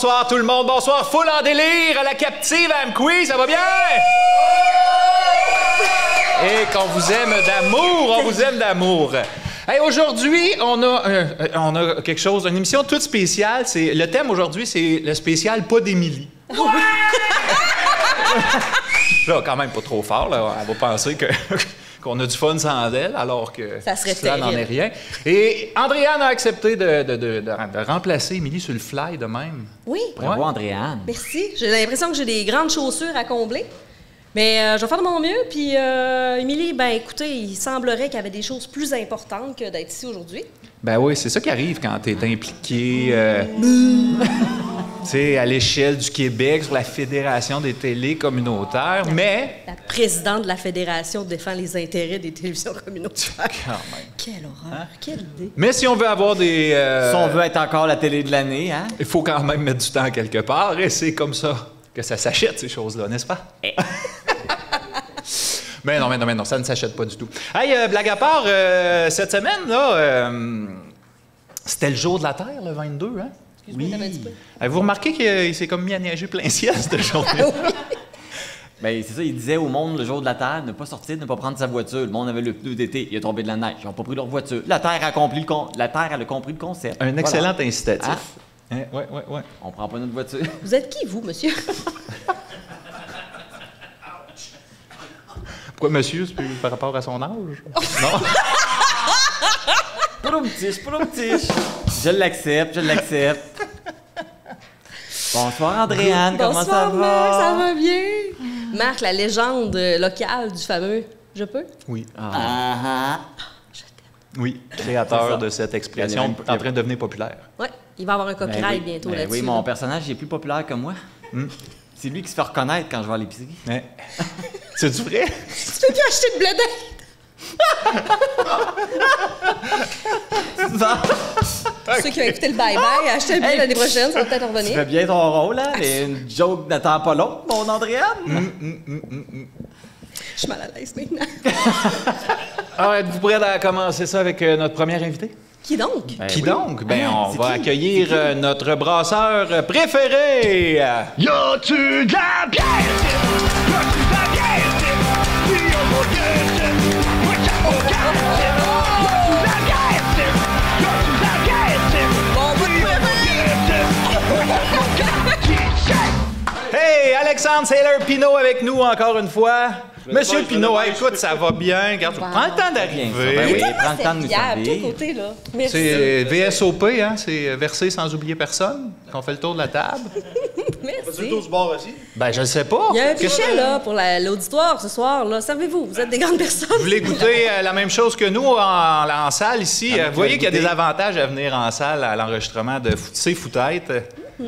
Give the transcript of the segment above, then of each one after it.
Bonsoir tout le monde, bonsoir, full en délire à la captive Amqui, ça va bien? Et qu'on vous aime d'amour, on vous aime d'amour. Hey, aujourd'hui, on a quelque chose, une émission toute spéciale. Le thème aujourd'hui, c'est le spécial pas d'Émilie. Là, quand même pas trop fort, là. Elle va penser qu'on a du fun sans elle, alors que ça serait cela n'en est rien. Et Andréane a accepté de remplacer Émilie sur le fly de même. Oui. Bravo, Andréane. Merci. J'ai l'impression que j'ai des grandes chaussures à combler. Mais je vais faire de mon mieux. Puis, Émilie, ben écoutez, il semblerait qu'il y avait des choses plus importantes que d'être ici aujourd'hui. Ben oui, c'est ça qui arrive quand t'es impliqué, tu sais, à l'échelle du Québec, sur la Fédération des télés communautaires, mais... La présidente de la Fédération défend les intérêts des télévisions communautaires. Quand même. Quelle horreur, quelle idée. Mais si on veut avoir des... Si on veut être encore la télé de l'année, hein? Il faut quand même mettre du temps quelque part, et c'est comme ça que ça s'achète, ces choses-là, n'est-ce pas? Mais non, ça ne s'achète pas du tout. Hey, blague à part, cette semaine, là, c'était le jour de la Terre, le 22, hein? Excuse-moi, t'avais un petit peu. Avez-vous remarqué qu'il s'est comme mis à neiger plein ciel, cette journée? Oui. Bien, c'est ça, il disait au monde, le jour de la Terre, ne pas sortir, ne pas prendre sa voiture. Le monde avait le pneu d'été, il a tombé de la neige, ils n'ont pas pris leur voiture. La Terre a compris le concept. Un excellent Voilà. incitatif. Hein? Ouais. On prend pas notre voiture. Vous êtes qui, vous, monsieur? Pourquoi monsieur, c'est par rapport à son âge? Non? Poum-tiche. Je l'accepte. Bonsoir, Andréane, comment ça Bonsoir, va? Marc, ça va bien? Marc, la légende locale du fameux « Je peux ». Oui. Je t'aime. Oui, créateur de cette expression, en train de devenir populaire. Oui, il va y avoir un copyright Ben oui. bientôt Ben là-dessus. oui, mon là. personnage il est plus populaire que moi. C'est lui qui se fait reconnaître quand je vais à l'épicerie. Ouais. C'est-tu vrai? Tu peux plus acheter de blé d'Inde. Ceux qui ont écouté le bye-bye, achetez le blé l'année prochaine, ça va peut-être Tu revenir. fais bien ton rôle, hein? Mais une joke n'attend pas l'autre, mon Andréane. Je suis mal à l'aise maintenant. Alors, êtes-vous prêts à commencer ça avec notre première invité? Qui donc? Ben Qui oui. donc? Ben, on C'est va qui? accueillir notre brasseur préféré! Y'a-tu de la bière? Y'a-tu de la bière? Oui, y'a pas de bière. Moi, y'a pas de bière. Y'a-tu de la bière? Y'a-tu de la bière? Bon, Oui, y'a pas de bière. Moi, y'a pas de bière. Hey, Alexandre Saylor-Pinot avec nous encore une fois. Monsieur Pinot, hey, écoute, ça va bien. Regarde, prends le temps Bien ça. Ben d'arriver. oui, prends le temps de nous Fier, de tous servir. côtés, là. Merci. C'est VSOP, hein? C'est verser sans oublier personne. On fait le tour de la table. Merci. du bord aussi? Ben, je le sais pas. Il y a un Qu'est-ce pichet, là, pour l'auditoire ce soir, là. Servez-vous, vous êtes des grandes personnes. Vous voulez goûter la même chose que nous en salle ici? Ah, Vous voyez qu'il y a goûter. des avantages à venir en salle à l'enregistrement de ces foutettes.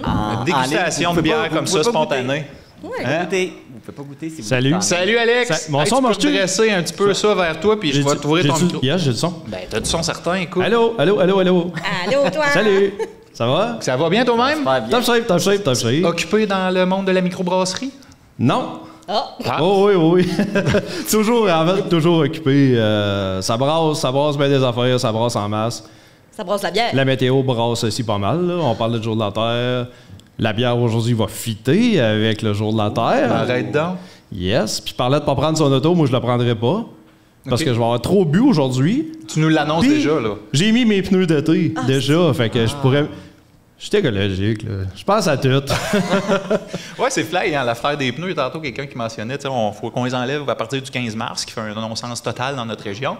En Dégustation ligne, de vous bière pouvez pas- comme vous ça, pouvez pas spontanée. Ouais. Hein? Goûter. Vous pouvez pas goûter si vous Salut. goûtez. Salut Alex! Bonsoir, Hey, tu peux marche-tu? me dresser un petit peu ça vers toi, puis je vais t'ouvrir ton micro. Yes, j'ai du son. Ben, t'as du son certain, écoute. Allô? Allô, toi? Salut! Ça va? Ça va bien toi-même? Super bien. Top shape. Occupé dans le monde de la microbrasserie? Non? Ah, Ah. Oh oui. Toujours, en fait, toujours occupé. Ça brasse bien des affaires, ça brasse en masse. ça brasse la bière. La météo brasse aussi pas mal, là. On parle du jour de la Terre. La bière aujourd'hui va fitter avec le jour de la Terre. Arrête donc. Yes. Puis parlait de pas prendre son auto, moi je la prendrai pas. Parce Ok. que je vais avoir trop bu aujourd'hui. Tu nous l'annonces Puis, déjà, là. J'ai mis mes pneus d'été déjà, fait que je pourrais... Je suis écologique, là. Je pense à tout. Ouais, c'est fly, hein, l'affaire des pneus. Tantôt, quelqu'un qui mentionnait, tu sais, faut qu'on les enlève à partir du 15 mars, qui fait un non-sens total dans notre région.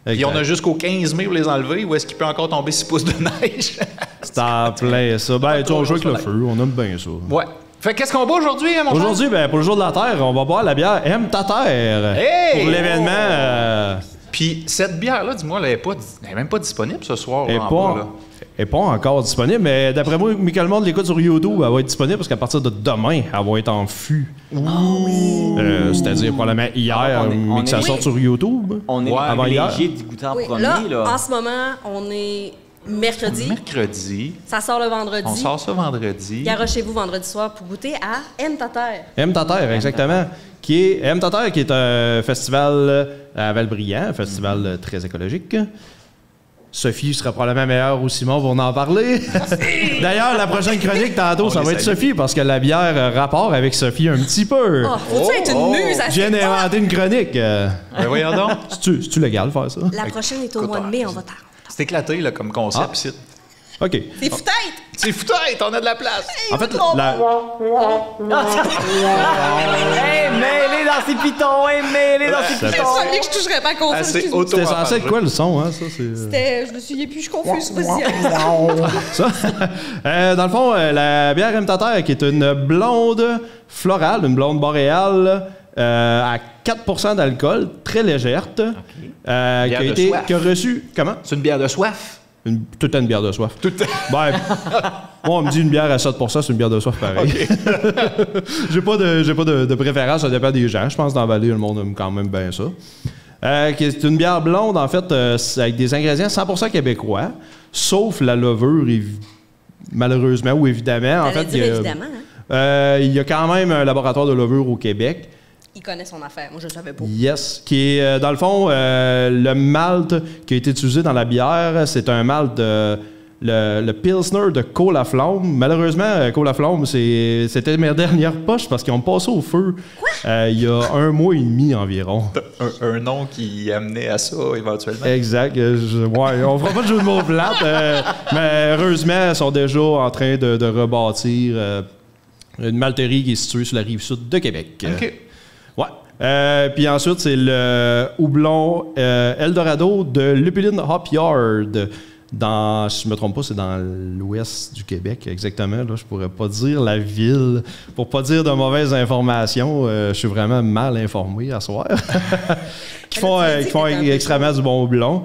Puis Exact. on a jusqu'au 15 mai pour les enlever, ou est-ce qu'il peut encore tomber 6 pouces de neige? C'est en plein ça. Ben, tu on joue avec le feu, on aime bien ça. Ouais. Fait qu'est-ce qu'on boit aujourd'hui, hein, mon frère? Aujourd'hui, ben, pour le jour de la Terre, on va boire la bière Aime ta terre. Hey! Pour l'événement, Puis cette bière-là, dis-moi, elle est même pas disponible ce soir. elle là, en bas, là. n'est pas encore disponible, mais d'après moi, Michael Monde l'écoute sur YouTube, elle va être disponible parce qu'à partir de demain, elle va être en fût. C'est-à-dire probablement hier, Ah, on mais que ça est- sorte sur YouTube. On est Ouais, avant hier. privilégié d'y goûter en Oui, premier, là, là. en ce moment, on est mercredi. Mercredi. Ça sort le vendredi. On sort ça vendredi. Garochez-vous vendredi soir pour goûter à Aime ta terre. Aime ta terre, exactement. Aime ta terre, qui est un festival à Valbriand, un festival très écologique. Sophie sera probablement meilleure ou Simon pour en parler. D'ailleurs, la prochaine chronique, tantôt, ça va être Sophie, parce que la bière a rapport avec Sophie un petit peu. Oh, faut-tu être une muse à Je viens d'inventer une chronique. Ben voyons donc. C'est-tu légal de faire ça? La prochaine est au mois de mai, on va t'en. C'est éclaté là, comme concept ici. OK. C'est fou-tête! C'est fouette, on a de la place. En fait, la... Hey, mêlé dans ses pitons! Hey, mêlé dans ses C'est le pitons! premier que je toucherais pas à console, Assez excuse-moi. C'était censé être quoi le son, hein? Ça, c'est... Je me souviens plus, je suis confuse. Vas-y, Ça. Dans le fond, la bière M. Tater, qui est une blonde florale, une blonde boréale, à 4% d'alcool, très légère, qui a reçu... Comment? C'est une bière de soif. Tout une bière de soif. Ben, moi, on me dit une bière à 7%, c'est une bière de soif pareil. Okay. J'ai pas de préférence, ça dépend des gens. Je pense que dans la vallée, le monde aime quand même bien ça. C'est une bière blonde, en fait, avec des ingrédients 100% québécois, sauf la levure, malheureusement ou évidemment. En fait, évidemment, il y a quand même un laboratoire de levure au Québec. Il connaît son affaire, moi je le savais pas. Yes, qui est, dans le fond, le malt qui a été utilisé dans la bière, c'est un malt le Pilsner de Cole à Flamme. Malheureusement, Cole à Flamme, c'était mes dernières poches parce qu'ils ont passé au feu il y a 1 mois et demi environ. Un nom qui amenait à ça éventuellement. Exact. On fera pas de jeu de mots plate, mais heureusement, ils sont déjà en train de rebâtir une malterie qui est située sur la rive sud de Québec. OK. Ouais. Puis ensuite, c'est le houblon Eldorado de Lupulin Hop Yard. Si je me trompe pas, c'est dans l'ouest du Québec, exactement. Là, je pourrais pas dire la ville pour pas dire de mauvaises informations. Je suis vraiment mal informé à soir. qui font extrêmement du bon houblon.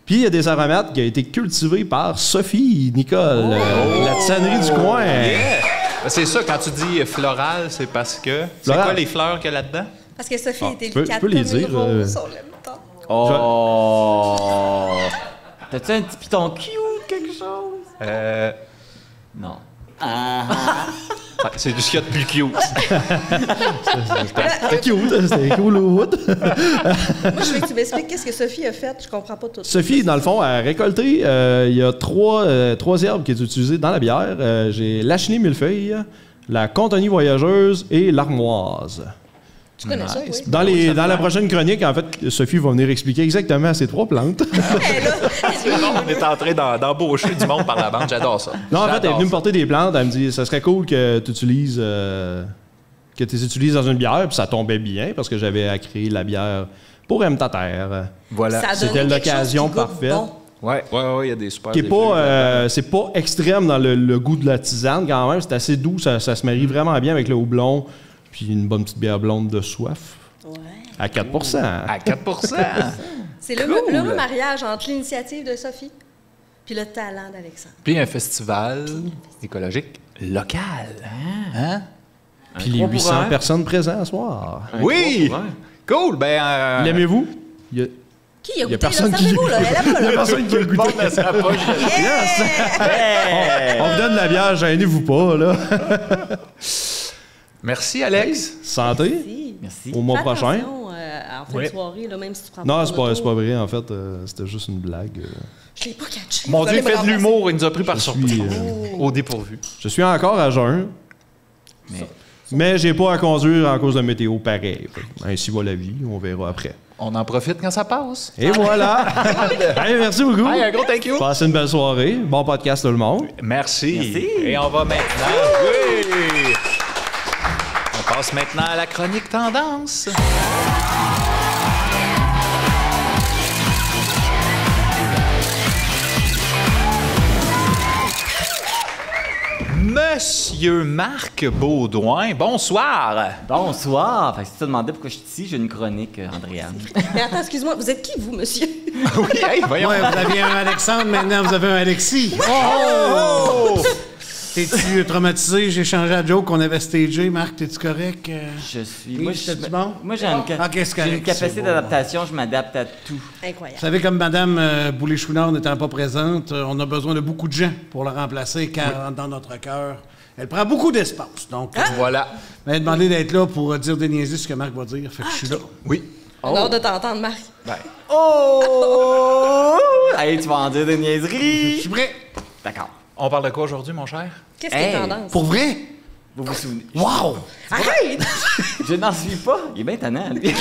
Puis il y a des aromates qui ont été cultivés par Sophie Nicole, la tisannerie du coin. Yeah. C'est ça, quand tu dis floral, c'est parce que... C'est quoi les fleurs qu'il y a là-dedans? Parce que Sophie était tu peux les dire. Oh! T'as-tu un petit piton cute, quelque chose? Non. C'est du ce qu'il y a de plus cute. C'était cute, c'était cool au bout. Moi, je veux que tu m'expliques qu'est-ce que Sophie a fait. Je comprends pas tout. Sophie, dans le fond, a récolté. Il y a trois herbes qui sont utilisées dans la bière. J'ai la chenille millefeuille, la contonie voyageuse et l'armoise. Tu connais ça, oui? Dans la prochaine chronique, en fait, Sophie va venir expliquer exactement ces 3 plantes. On est en train d'embaucher du monde par la bande. J'adore ça. Non, en fait, elle est venue me porter des plantes. Elle me dit, ça serait cool que tu utilises... que tu les utilises dans une bière, puis ça tombait bien parce que j'avais à créer la bière pour M. Tater. Voilà. C'était l'occasion parfaite. Bon. Ouais, il y a des super. Qui est pas, c'est pas extrême dans le goût de la tisane quand même. C'est assez doux, ça se marie vraiment bien avec le houblon, puis une bonne petite bière blonde de soif. Ouais. À 4%. À 4%. C'est le mariage entre l'initiative de Sophie puis le talent d'Alexandre. Puis un festival écologique local. Hein? Puis les 800 personnes présentes ce soir. Oui! Cool! Ben, l'aimez-vous? Qui a Il y a goûté? personne Là, qui servez-vous, là, elle a pas, Il y a là. personne qui a goûté. Yes! On vous donne la bière, gênez-vous pas, là. Merci, Alex. Santé. Merci. Au mois Fais prochain. attention, en fin de soirée, là, même si tu prends Non, pas c'est ton pas auto. vrai, en fait. C'était juste une blague. Je l'ai pas catché. Mon Vous Dieu, allez me il fait de remplacer. l'humour. Il nous a pris par Je surprise. suis, Au dépourvu. Je suis encore à jeun. Mais j'ai pas à conduire en cause de météo pareil. Ainsi va la vie, on verra après. On en profite quand ça passe. Et voilà! Hey, merci beaucoup! Hey, un gros thank you. Passez une belle soirée. Bon podcast tout le monde. Merci. Et on va maintenant... Oui! On passe maintenant à la chronique tendance. Monsieur Marc Baudouin, bonsoir. Bonsoir. Fait que si tu te demandais pourquoi je suis ici, j'ai une chronique, Andréane. Mais attends, excuse-moi, vous êtes qui, vous, monsieur? Oui, hey, voyons. Ouais, vous aviez un Alexandre, maintenant vous avez un Alexis. Oh! T'es-tu traumatisé? J'ai changé la joke qu'on avait stagé. Marc, t'es-tu correct? Je suis. Oui, c'était-tu bon? Moi, j'ai une, Ok, c'est j'ai une correct, capacité c'est beau. d'adaptation, je m'adapte à tout. Incroyable. Vous savez, comme Mme Boulay-Chouinard n'étant pas présente, on a besoin de beaucoup de gens pour la remplacer, car dans notre cœur, elle prend beaucoup d'espace. Donc, Voilà. elle m'a demandé d'être là pour dire des niaiseries, ce que Marc va dire. Fait que je suis là. Oui. On a hâte de t'entendre, Marc. Oh! Hey, tu vas en dire des Je niaiseries. suis prêt. D'accord. On parle de quoi aujourd'hui, mon cher? Qu'est-ce qui Hey. est tendance? Pour vrai? Vous vous souvenez? Wow! Arrête! Je n'en suis pas. Il est bien tannant, lui.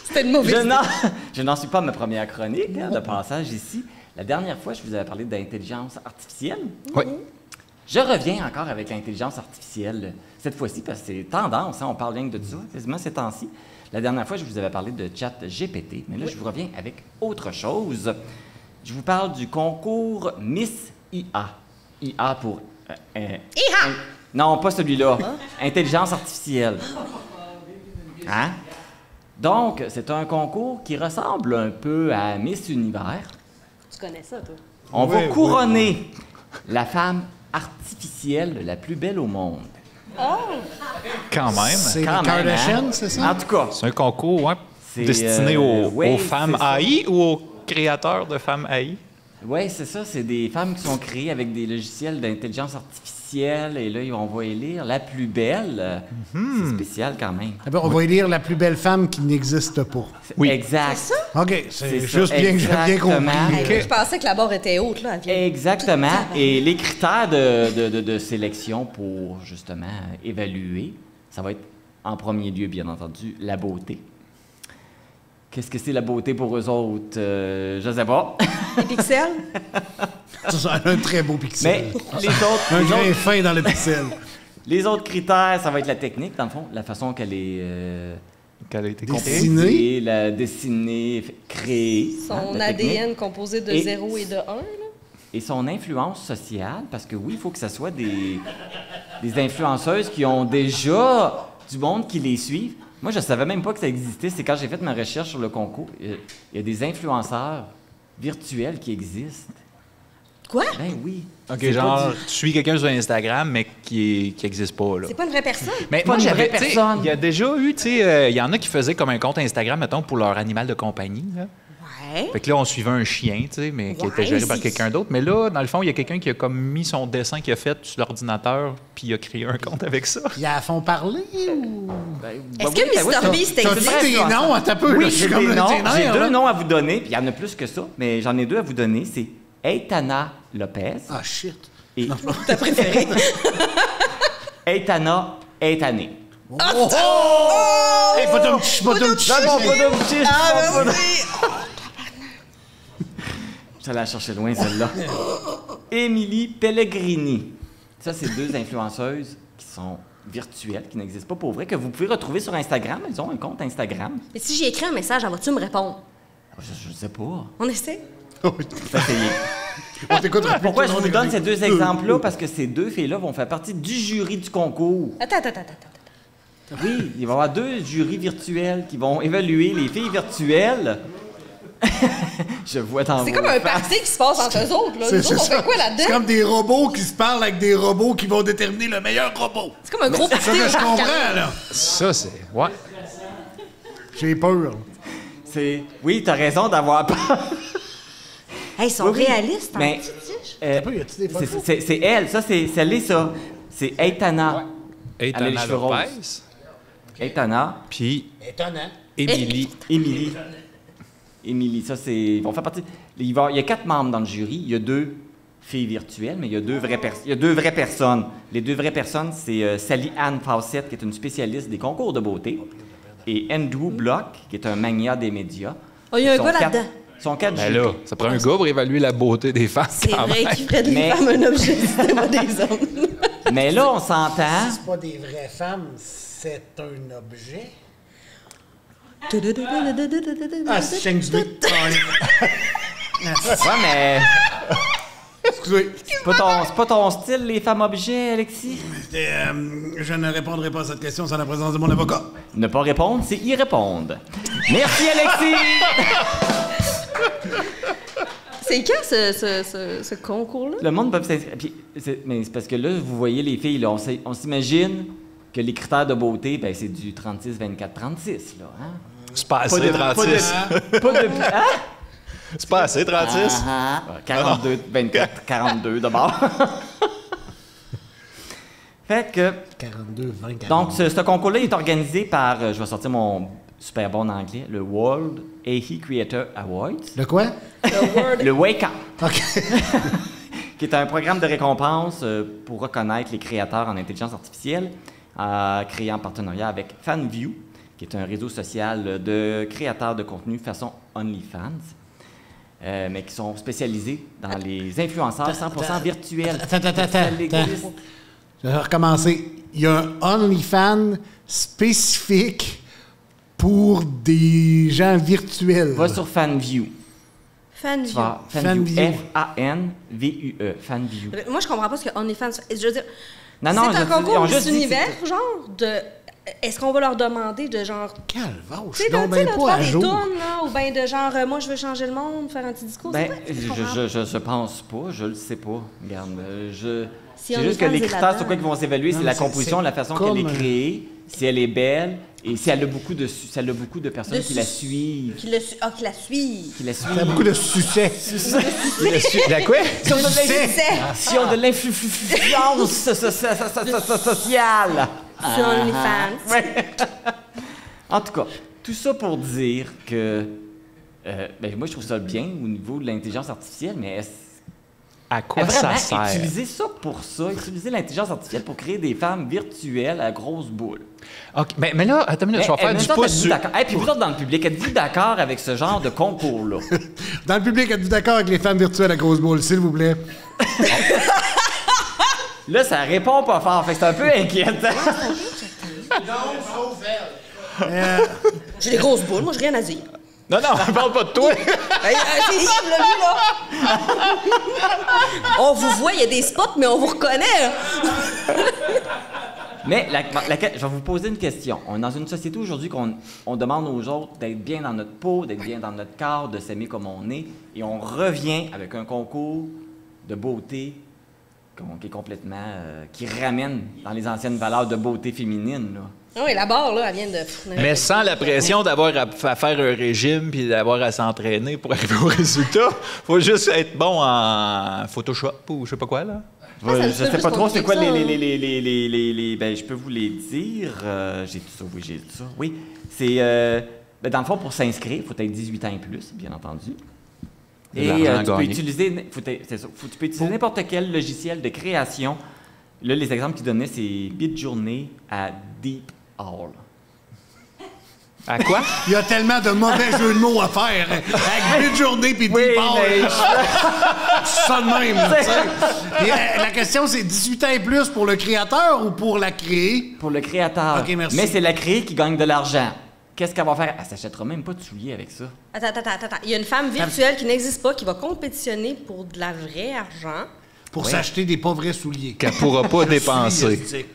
C'était une mauvaise idée. Je n'en suis pas à ma première chronique de passage ici. La dernière fois, je vous avais parlé d'intelligence artificielle. Oui. Je reviens encore avec l'intelligence artificielle. Cette fois-ci, parce que c'est tendance, hein, on parle rien que de ça, quasiment ces temps-ci. La dernière fois, je vous avais parlé de chat GPT, mais là, je vous reviens avec autre chose. Je vous parle du concours Miss IA. IA pour... IA! Non, pas celui-là. Intelligence artificielle. Hein? Donc, c'est un concours qui ressemble un peu à Miss Univers. Tu connais ça, toi? On Oui, va oui. couronner la femme artificielle la plus belle au monde. Quand même. C'est Quand les même, Kardashians, hein? c'est ça? En tout cas, C'est un concours ouais, C'est, destiné aux ouais, femmes c'est ça. AI ou aux créateurs de femmes AI? oui, c'est ça. C'est des femmes qui sont créées avec des logiciels d'intelligence artificielle. Et là, on va élire la plus belle. C'est spécial quand même. Eh ben, on va élire la plus belle femme qui n'existe pas. Oui. Exact. C'est ça? OK, C'est c'est ça, juste bien que j'ai bien exactement. compris. Hey, je pensais que la barre était haute, là. Elle vient- Exactement. Et les critères de sélection pour justement évaluer, ça va être en premier lieu, bien entendu, la beauté. Qu'est-ce que c'est la beauté pour eux autres? Je sais pas. Les pixels? Ça a un très beau pixel. Mais les autres, Un les grain autres- fin dans le pixel. les autres critères, ça va être la technique, dans le fond, la façon qu'elle est Qu'elle a été Dessinée. composée, la dessinée, créée. hein, Son la technique. ADN composé de Et- 0 et de 1, là. Et son influence sociale, parce que oui, il faut que ce soit des influenceuses qui ont déjà du monde qui les suivent. Moi, je savais même pas que ça existait. C'est quand j'ai fait ma recherche sur le concours. Il y a des influenceurs virtuels qui existent. Quoi? Ben oui. OK, C'est genre, pas du- tu suis quelqu'un sur Instagram, mais qui n'existe pas, là. C'est pas une vraie personne? Mais pas moi, une j'avais, vraie tu sais, personne. il y a déjà eu, tu sais, il y en a qui faisaient comme un compte Instagram, mettons, pour leur animal de compagnie, là. Ouais. Fait que là, on suivait un chien, tu sais, mais qui Ouais, était géré par c'est- quelqu'un d'autre. Mais là, dans le fond, il y a quelqu'un qui a comme mis son dessin qu'il a fait sur l'ordinateur, puis il a créé un compte avec ça. Ils la font parler ou. Ben, Est-ce ben que oui, ben oui, Mr. ça- Beast T'as existe? dit des noms? Attends un peu. Oui, là, je suis j'ai comme des le noms. ténor, J'ai là. deux noms à vous donner, puis il y en a plus que ça, mais j'en ai deux à vous donner. C'est Eitana Lopez Ah, shit. et Ta préférée? Eitana Eitané. Oh! Hey, pas de petit, pas de petit. J'allais la chercher loin, celle-là. Émilie Pellegrini. Ça, c'est deux influenceuses qui sont virtuelles, qui n'existent pas pour vrai, que vous pouvez retrouver sur Instagram. Elles ont un compte Instagram. Et si j'ai écrit un message, en vas-tu me répondre? Je sais pas. On essaie? Faut essayer. On t'écoutera plus Pourquoi tout je le vous long donne des- ces deux exemples-là? Parce que ces deux filles-là vont faire partie du jury du concours. Attends. Oui, il va y avoir deux jurys virtuels qui vont évaluer les filles virtuelles. Je vois dans C'est vos comme un faces. party qui se passe entre eux autres, là. C'est Nous autres, on ça. fait quoi C'est là-dedans? comme des robots qui se parlent avec des robots qui vont déterminer le meilleur robot. C'est comme un gros C'est party. ça que je Marc-André. comprends, là. Ça, c'est... Ouais. J'ai peur. Oui, t'as raison d'avoir peur. Hey, ils sont Oui, oui. réalistes, hein? Mais, peu, y a-t-il des photos? c'est elle, ça, c'est ça. C'est Eitana. Elle a les Eitana cheveux roses. Lopez, Eitana. puis Étonnant. Émilie. Émilie, ça, c'est. Ils vont faire partie. Il y a 4 membres dans le jury. Il y a 2 filles virtuelles, mais il y a 2 vraies personnes. Les 2 vraies personnes, c'est Sally Ann Fawcett, qui est une spécialiste des concours de beauté, et Andrew Block, qui est un magnat des médias. Oh, il y a un Sont gars quatre- là-dedans. sont 4 Ben là, ça prend un gars pour évaluer la beauté des femmes, C'est quand vrai même. qu'il ferait des Mais- femmes un objet, c'était pas des hommes. Mais là, on s'entend. C'est pas des vraies femmes, c'est un objet. Ah, c'est chaîne du nez. Ouais, mais. Excusez. C'est pas ton style, les femmes objets, Alexis? Je ne répondrai pas à cette question sans la présence de mon avocat. Ne pas répondre, c'est y répondre. Merci, Alexis! C'est quand ce concours-là? Le monde peut s'inscrire. Mais c'est parce que là, vous voyez les filles, là, on s'imagine que les critères de beauté, ben, c'est du 36, 24, 36, là. Hein? C'est pas assez, 36. Pas de. Hein? C'est pas assez, 36. Ah, ah. 42, 24, 42 d'abord. Fait que... 42, 20, 40. Donc, ce concours-là est organisé par, je vais sortir mon super bon anglais, le World AI Creator Awards. Le quoi? Le Wake Up, OK. qui est un programme de récompense pour reconnaître les créateurs en intelligence artificielle, créé en partenariat avec FanView, qui est un réseau social de créateurs de contenu façon OnlyFans, mais qui sont spécialisés dans les influenceurs 100% virtuels. Attends. Je vais recommencer. Il y a un OnlyFans spécifique pour des gens virtuels. Va sur FanView. FanView. FanView. F-A-N-V-U-E. FanView. Moi, je comprends pas ce que OnlyFans... Je veux dire, Non, c'est un ils concours ont Miss juste dit que Univers, c'était- genre, de... Est-ce qu'on va leur demander de genre... Calvache, je Tu suis sais, donc tu sais, bien là, de pas faire à des jour. tunes, là, ou bien de genre, moi, je veux changer le monde, faire un petit discours. Ben, c'est pas, je comprends. je pense pas, je le sais pas. Regarde, Si c'est on juste est que les fans, critères c'est sur quoi ils vont s'évaluer, Non, c'est la mais composition, c'est la façon comme, qu'elle est créée, si elle est belle et si elle a beaucoup de, si elle a beaucoup de personnes De qui la su- suivent. Qui la suit. Qui la Il y a suivent. beaucoup de succès. La quoi? Si on a de Succès. si on a de l'influence sociale. Sur OnlyFans. Ouais. En tout cas, tout ça pour dire que ben, moi, je trouve ça bien au niveau de l'intelligence artificielle, mais À quoi ça vraiment, sert? utiliser ça pour ça, utiliser l'intelligence artificielle pour créer des femmes virtuelles à grosses boules. OK, mais là, attends une minute, je vais faire du pouce sur... Et puis vous autres dans le public, êtes-vous d'accord avec ce genre de concours-là? Dans le public, êtes-vous d'accord avec les femmes virtuelles à grosse boule, s'il vous plaît? Là, ça répond pas fort, fait que c'est un peu inquiétant. J'ai des grosses boules, moi, j'ai rien à dire. Non, on parle pas de toi. C'est Yves, là, lui, là. On vous voit, il y a des spots, mais on vous reconnaît, là. Mais je vais vous poser une question. On est dans une société aujourd'hui qu'on on demande aux autres d'être bien dans notre peau, d'être bien dans notre corps, de s'aimer comme on est, et on revient avec un concours de beauté qui est complètement... qui ramène dans les anciennes valeurs de beauté féminine, là. Oui, la barre, là, elle vient de... Mais sans la pression d'avoir à faire un régime puis d'avoir à s'entraîner pour arriver au résultat. Faut juste être bon en Photoshop ou je sais pas quoi, là. ça me Je semble sais pas plus trop c'est quoi compliqué que ça, les ben je peux vous les dire. J'ai tout ça, oui, j'ai tout ça. Oui, c'est ben, dans le fond pour s'inscrire, il faut être 18 ans et plus, bien entendu. De Et l'argent à tu peux gagner. utiliser tu peux utiliser n'importe quel logiciel de création. Là, les exemples qu'ils donnaient, c'est Midjourney à Deep Howl. À quoi? Il y a tellement de mauvais jeux de mots à faire. Avec Midjourney puis Oui, Deep Howl. mais- Ça de même, là, tu sais. Puis, la question, c'est 18 ans et plus pour le créateur ou pour la créer? Pour le créateur. Ok, merci. Mais c'est la créée qui gagne de l'argent. Qu'est-ce qu'elle va faire? Elle s'achètera même pas de souliers avec ça. Attends. Il y a une femme virtuelle qui n'existe pas, qui va compétitionner pour de la vraie argent. Pour s'acheter des pas vrais souliers. Qu'elle pourra pas dépenser. Souliers.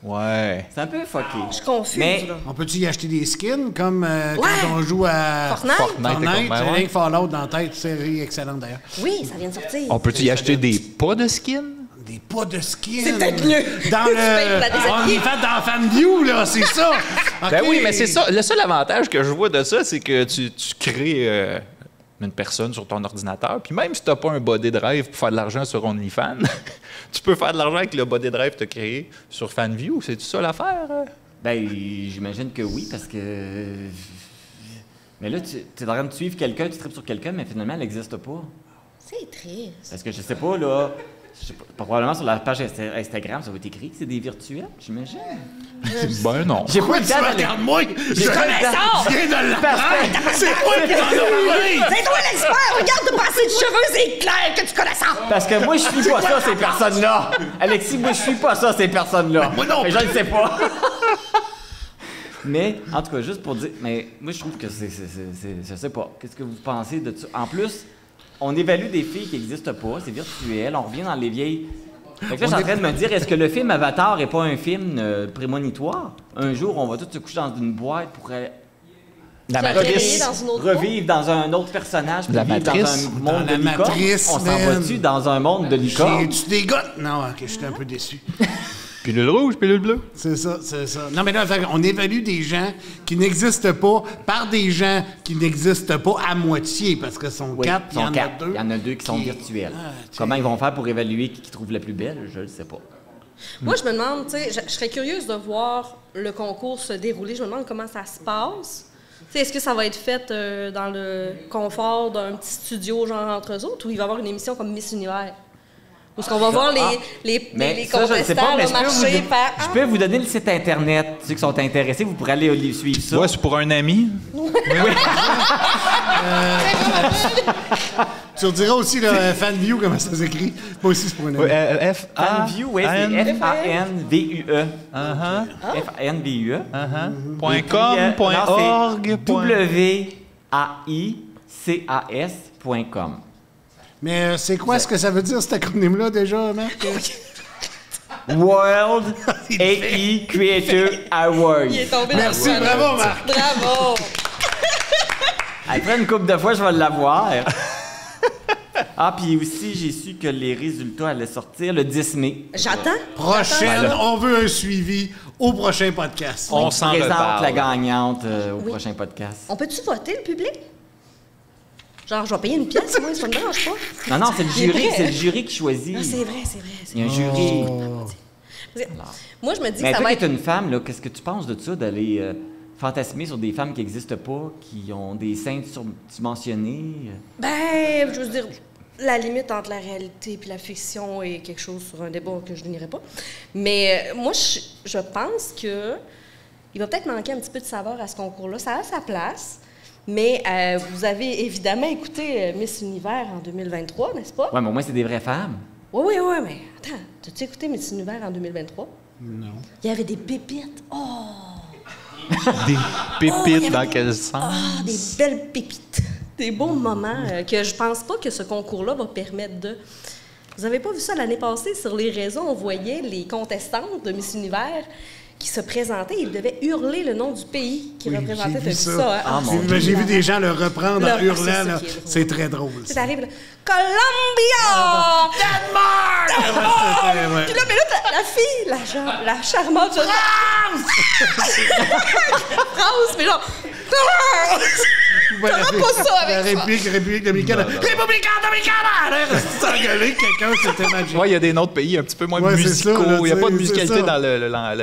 Ouais. C'est un peu fucké. Je suis confuse, Mais- là. On peut-tu y acheter des skins comme quand Ouais. on joue à Fortnite? Fortnite? et J'ai compagnie, rien que Fallout dans la tête, série excellente d'ailleurs. Oui, ça vient de sortir. On peut-tu y acheter des pas de skin? Des pas de skins. C'est peut-être mieux. Dans Tu payes pour la le. déshabiller. On est fait dans FanView, là, c'est ça. Ben Ok. oui, mais c'est ça. Le seul avantage que je vois de ça, c'est que tu crées une personne sur ton ordinateur. Puis même si tu n'as pas un body drive pour faire de l'argent sur OnlyFans, tu peux faire de l'argent avec le body drive que tu as créé sur FanView. C'est-tu ça l'affaire? Ben, j'imagine que oui, parce que. Mais là, tu es en train de suivre quelqu'un, tu tripes sur quelqu'un, mais finalement, elle n'existe pas. C'est triste. Parce que je sais pas, là. Je sais pas, probablement sur la page Instagram, ça va être écrit que c'est des virtuels, j'imagine. Ben non. J'ai pas eu le temps d'aller. Regarde-moi, je pas connais le temps. ça. Je viens de l'apprendre. C'est moi qui t'en ai parlé. C'est toi l'expert! Regarde de passer de cheveux, c'est clair que tu connais ça! Parce que moi, je suis pas ça, ces personnes-là. Alexis, moi, je suis pas ça, ces personnes-là. Moi non Mais je ne sais pas. Mais, en tout cas, juste pour dire, mais moi, je trouve que c'est je sais pas. Qu'est-ce que vous pensez de ça? En plus, on évalue des filles qui n'existent pas, c'est virtuel, on revient dans les vieilles. Fait que là, je suis en train de me dire, est-ce que le film Avatar n'est pas un film prémonitoire? Un jour, on va tous se coucher dans une boîte pour La Tu as matrice. réveillé dans une autre revivre dans un autre personnage, puis La vivre dans matrice. un monde Dans de la licorne. matrice, On s'en man. va-tu dans un monde de licorne? J'ai-tu des gars? Non, ok, j'étais un peu déçu. Pilule rouge, pilule bleue. C'est ça, c'est ça. Non, mais là, on évalue des gens qui n'existent pas par des gens qui n'existent pas à moitié, parce que sont Oui, quatre, il y sont en a quatre. deux. Il y en a deux qui sont virtuels. Ah, tiens. Comment ils vont faire pour évaluer qui trouve la plus belle? Je ne sais pas. Moi, je me demande, tu sais, je serais curieuse de voir le concours se dérouler. Je me demande comment ça se passe. Tu sais, est-ce que ça va être fait dans le confort d'un petit studio, genre entre eux autres, ou il va y avoir une émission comme Miss Univers? Où est-ce qu'on va voir les ça, je ne sais pas, contestants mais là, marcher par... je peux vous donner le site Internet. Ceux qui sont intéressés, vous pourrez aller suivre ça. Ouais, c'est pour un ami. Tu rediras aussi le FanView, comment ça s'écrit. Moi aussi, c'est pour un ami. Fanvue, oui, c'est F-A-N-V-U-E. F-A-N-V-U-E. .com, .org, W-A-I-C-A-S.com. Mais c'est quoi ce que ça veut dire, cet acronyme-là, déjà, Marc? World AI Creator Award. Il est tombé Merci, dans le poil. bravo, Marc. Bravo! Après une couple de fois, je vais l'avoir. Ah, puis aussi, j'ai su que les résultats allaient sortir le 10 mai. J'attends. Prochaine, on veut un suivi au prochain podcast. On s'en présente reparle. la gagnante au prochain podcast. On peut-tu voter, le public? Genre, je vais payer une pièce, moi, ça me dérange pas. Non, c'est le Il est jury, vrai. c'est le jury qui choisit. Ah, c'est vrai. Il y a un jury. Parce que moi, je me dis Mais que ça toi va qui es être... une femme, là, qu'est-ce que tu penses de ça, d'aller fantasmer sur des femmes qui n'existent pas, qui ont des seins surdimensionnés? Ben, je veux dire, la limite entre la réalité et la fiction est quelque chose sur un débat que je n'irai pas. Mais moi, je pense que il va peut-être manquer un petit peu de saveur à ce concours-là. Ça a sa place. Mais vous avez évidemment écouté Miss Univers en 2023, n'est-ce pas? Ouais, mais au moins, c'est des vraies femmes. Oui, mais attends, t'as-tu écouté Miss Univers en 2023? Non. Il y avait des pépites. Oh! Des pépites Oh, dans quel sens? Ah, des belles pépites. Des beaux moments que je pense pas que ce concours-là va permettre de... Vous avez pas vu ça l'année passée sur les réseaux? On voyait les contestantes de Miss Univers qui se présentaient. Ils devaient hurler le nom du pays qui représentait. J'ai vu T'as ça. vu ça, hein? Ah, mon J'ai Dieu. vu des gens le reprendre en Là, hurlant. c'est ça là. qui est drôle. C'est très drôle. Tu ça. arrives là, Columbia! Denmark! Ouais. Puis là, mais là, la fille, la charmante, genre... France, mais genre... Ouais, T'auras pas ça avec la ça. République dominicaine. République dominicaine! S'engueuler quelqu'un, c'était magique. Ouais, il y a des autres pays un petit peu moins Ouais, c'est ça, musicaux. là, Il n'y a pas de c'est musicalité ça. dans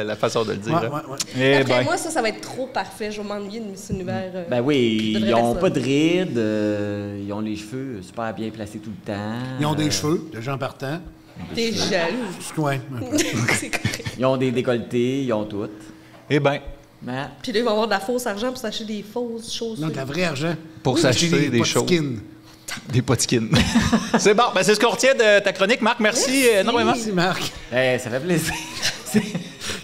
la façon de le dire. Ouais, là. ouais. Eh Après ben, moi, ça va être trop parfait. Je vais m'ennuyer de Miss Univers. Ben oui, devrait ils n'ont faire pas ça. de rides, ils ont les cheveux super bien placés tout le temps. Ils ont des cheveux, de gens partant. T'es jaloux. Ouais. C'est correct. Ils ont des décolletés, ils ont tout. eh ben, Mais Puis là, ils vont avoir de la fausse argent pour s'acheter des fausses choses. Non, de la vraie argent. Pour s'acheter Acheter des choses. potskins. des potkins. C'est bon, ben c'est ce qu'on retient de ta chronique, Marc. Merci énormément. Merci, Marc. ça fait plaisir.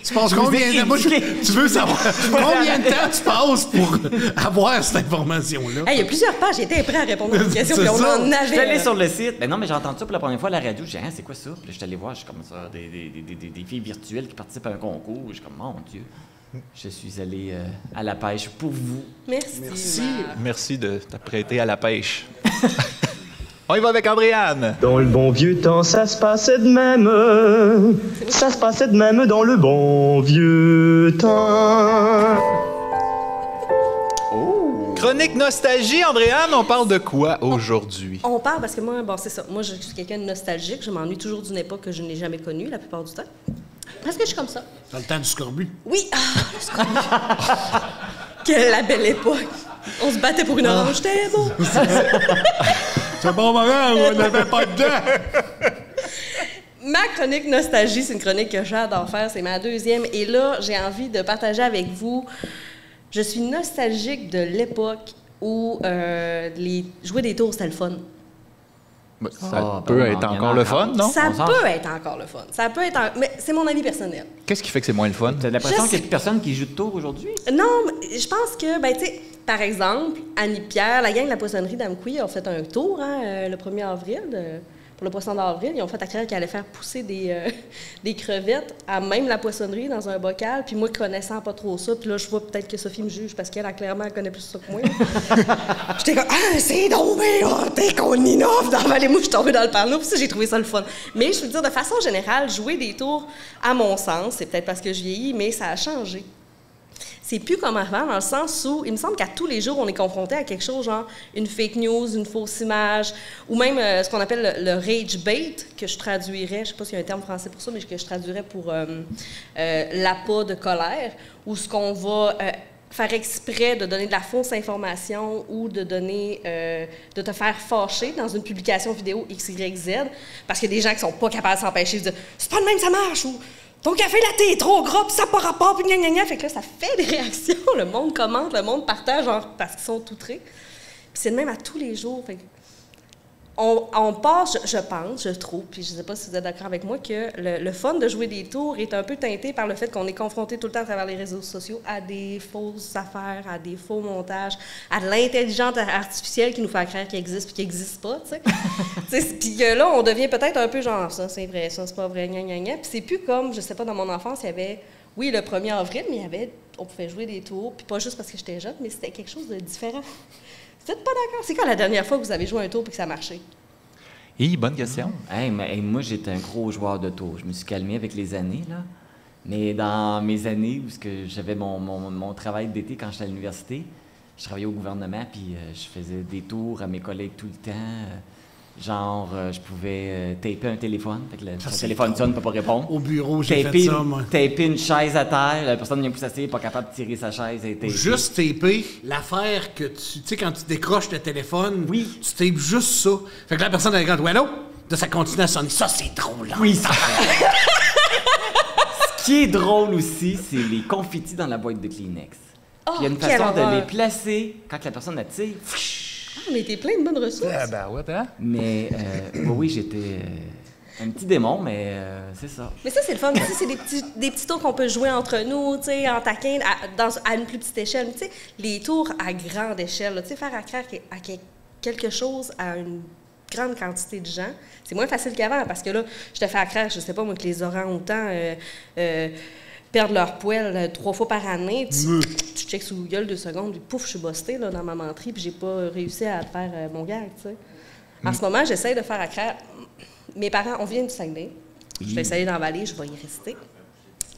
Tu passes Je vous combien ai de temps? Moi, éduqué. tu veux savoir combien de temps tu passes pour avoir cette information-là? Hey, il y a plusieurs pages. J'étais prêt à répondre à une question, C'est puis on ça. en Je suis avait. allé sur le site. Ben non, mais j'ai entendu ça pour la première fois à la radio. J'ai dit, c'est quoi ça? Puis là, je suis allé voir, je suis comme ça, des filles virtuelles qui participent à un concours. Je suis comme, mon Dieu. Je suis allé à la pêche pour vous. Merci. Merci de t'apprêter à la pêche. On y va avec Andréane. Dans le bon vieux temps, ça se passait de même. Ça se passait de même dans le bon vieux temps. Chronique nostalgie, Andréane, on parle de quoi aujourd'hui? On parle parce que moi, bon, c'est ça. Moi, je suis quelqu'un de nostalgique. Je m'ennuie toujours d'une époque que je n'ai jamais connue, la plupart du temps. Parce que je suis comme ça. Dans le temps du scorbut. Oui, le scorbut. Quelle la belle époque. On se battait pour une orange, c'était beau. C'est bon moment où on n'avait pas de dents. Ma chronique nostalgie, c'est une chronique que j'adore faire. C'est ma deuxième. Et là, j'ai envie de partager avec vous. Je suis nostalgique de l'époque où jouer des tours, c'était le fun. Ça peut être encore le fun, non? Ça On s'en- peut être encore le fun. Ça peut être... Mais c'est mon avis personnel. Qu'est-ce qui fait que c'est moins le fun? T'as l'impression Je qu'il n'y a sais- plus personne qui joue de tour aujourd'hui? Non, mais je pense que, ben, tu sais, par exemple, Annie Pierre, la gang de la poissonnerie d'Amqui a fait un tour le 1er avril, pour le poisson d'avril. Ils ont fait à croire qu'ils allaient faire pousser des crevettes à même la poissonnerie dans un bocal. Puis moi, connaissant pas trop ça, puis là, je vois peut-être que Sophie me juge parce qu'elle, clairement, elle connaît plus ça que moi. J'étais comme, ah, c'est tombé, t'es qu'on innove dans Vallée. Moi, je suis tombée dans le panneau, puis ça, j'ai trouvé ça le fun. Mais je veux dire, de façon générale, jouer des tours, à mon sens, c'est peut-être parce que je vieillis, mais ça a changé. c'est plus comme avant, dans le sens où il me semble qu'à tous les jours, on est confronté à quelque chose, genre une fake news, une fausse image, ou même ce qu'on appelle le rage bait, que je traduirais, je ne sais pas s'il y a un terme français pour ça, mais que je traduirais pour l'appât de colère, où ce qu'on va faire exprès de donner de la fausse information ou de donner, de te faire fâcher dans une publication vidéo XYZ, parce qu'il y a des gens qui sont pas capables de s'empêcher de dire « c'est pas de même, ça marche » ou « ton café latte est trop gras, puis ça n'a pas rapport, puis gna gna gna ». Fait que là, ça fait des réactions, le monde commente, le monde partage, genre, parce qu'ils sont outrés. Puis c'est le même à tous les jours. Fait que on passe, je pense, je trouve, puis je ne sais pas si vous êtes d'accord avec moi, que le fun de jouer des tours est un peu teinté par le fait qu'on est confronté tout le temps à travers les réseaux sociaux à des fausses affaires, à des faux montages, à de l'intelligence artificielle qui nous fait croire qu'il existe puis qu'il n'existe pas, tu sais. Puis que là, on devient peut-être un peu genre, ça c'est vrai, ça c'est pas vrai, gna gna gna. Puis c'est plus comme, je sais pas, dans mon enfance, il y avait, oui, le 1er avril, mais on pouvait jouer des tours, puis pas juste parce que j'étais jeune, mais c'était quelque chose de différent. Vous n'êtes pas d'accord? C'est quand la dernière fois que vous avez joué un tour et que ça a marché? Bonne question. Moi, j'étais un gros joueur de tours. Je me suis calmé avec les années, là. Mais dans mes années où j'avais mon travail d'été quand j'étais à l'université, je travaillais au gouvernement, puis je faisais des tours à mes collègues tout le temps. Je pouvais taper un téléphone. Fait que le téléphone sonne, ne peut pas répondre. Au bureau, j'ai fait ça, moi. Taper une chaise à terre, la personne vient plus s'asseoir, pas capable de tirer sa chaise et taper. Juste taper l'affaire que tu sais, quand tu décroches le téléphone, oui. Tu tapes juste ça. Fait que la personne, elle regarde, ouais, allô? Là, ça continue à sonner. Ça, c'est drôle, là. Oui, ça. Ce qui est drôle aussi, c'est les confettis dans la boîte de Kleenex. Oh, il y a une façon de les placer quand la personne la tire. Mais t'es plein de bonnes ressources. Mais oui, j'étais un petit démon, mais c'est ça. Mais ça, c'est le fun. C'est des petits tours qu'on peut jouer entre nous, tu sais, en taquin, à une plus petite échelle. Tu sais, les tours à grande échelle, tu sais, faire accroire à quelque chose à une grande quantité de gens, c'est moins facile qu'avant, parce que là, je te fais accroire, je sais pas, moi, que les orang-outans perdent leur poêle 3 fois par année. Tu checks sous Google 2 secondes, puis pouf, je suis bustée là, dans ma menterie, puis j'ai pas réussi à faire mon gag, tu sais. En ce moment, j'essaie de faire accroire. Mes parents, on vient du Saguenay. Je vais essayer d'emballer, je vais y rester.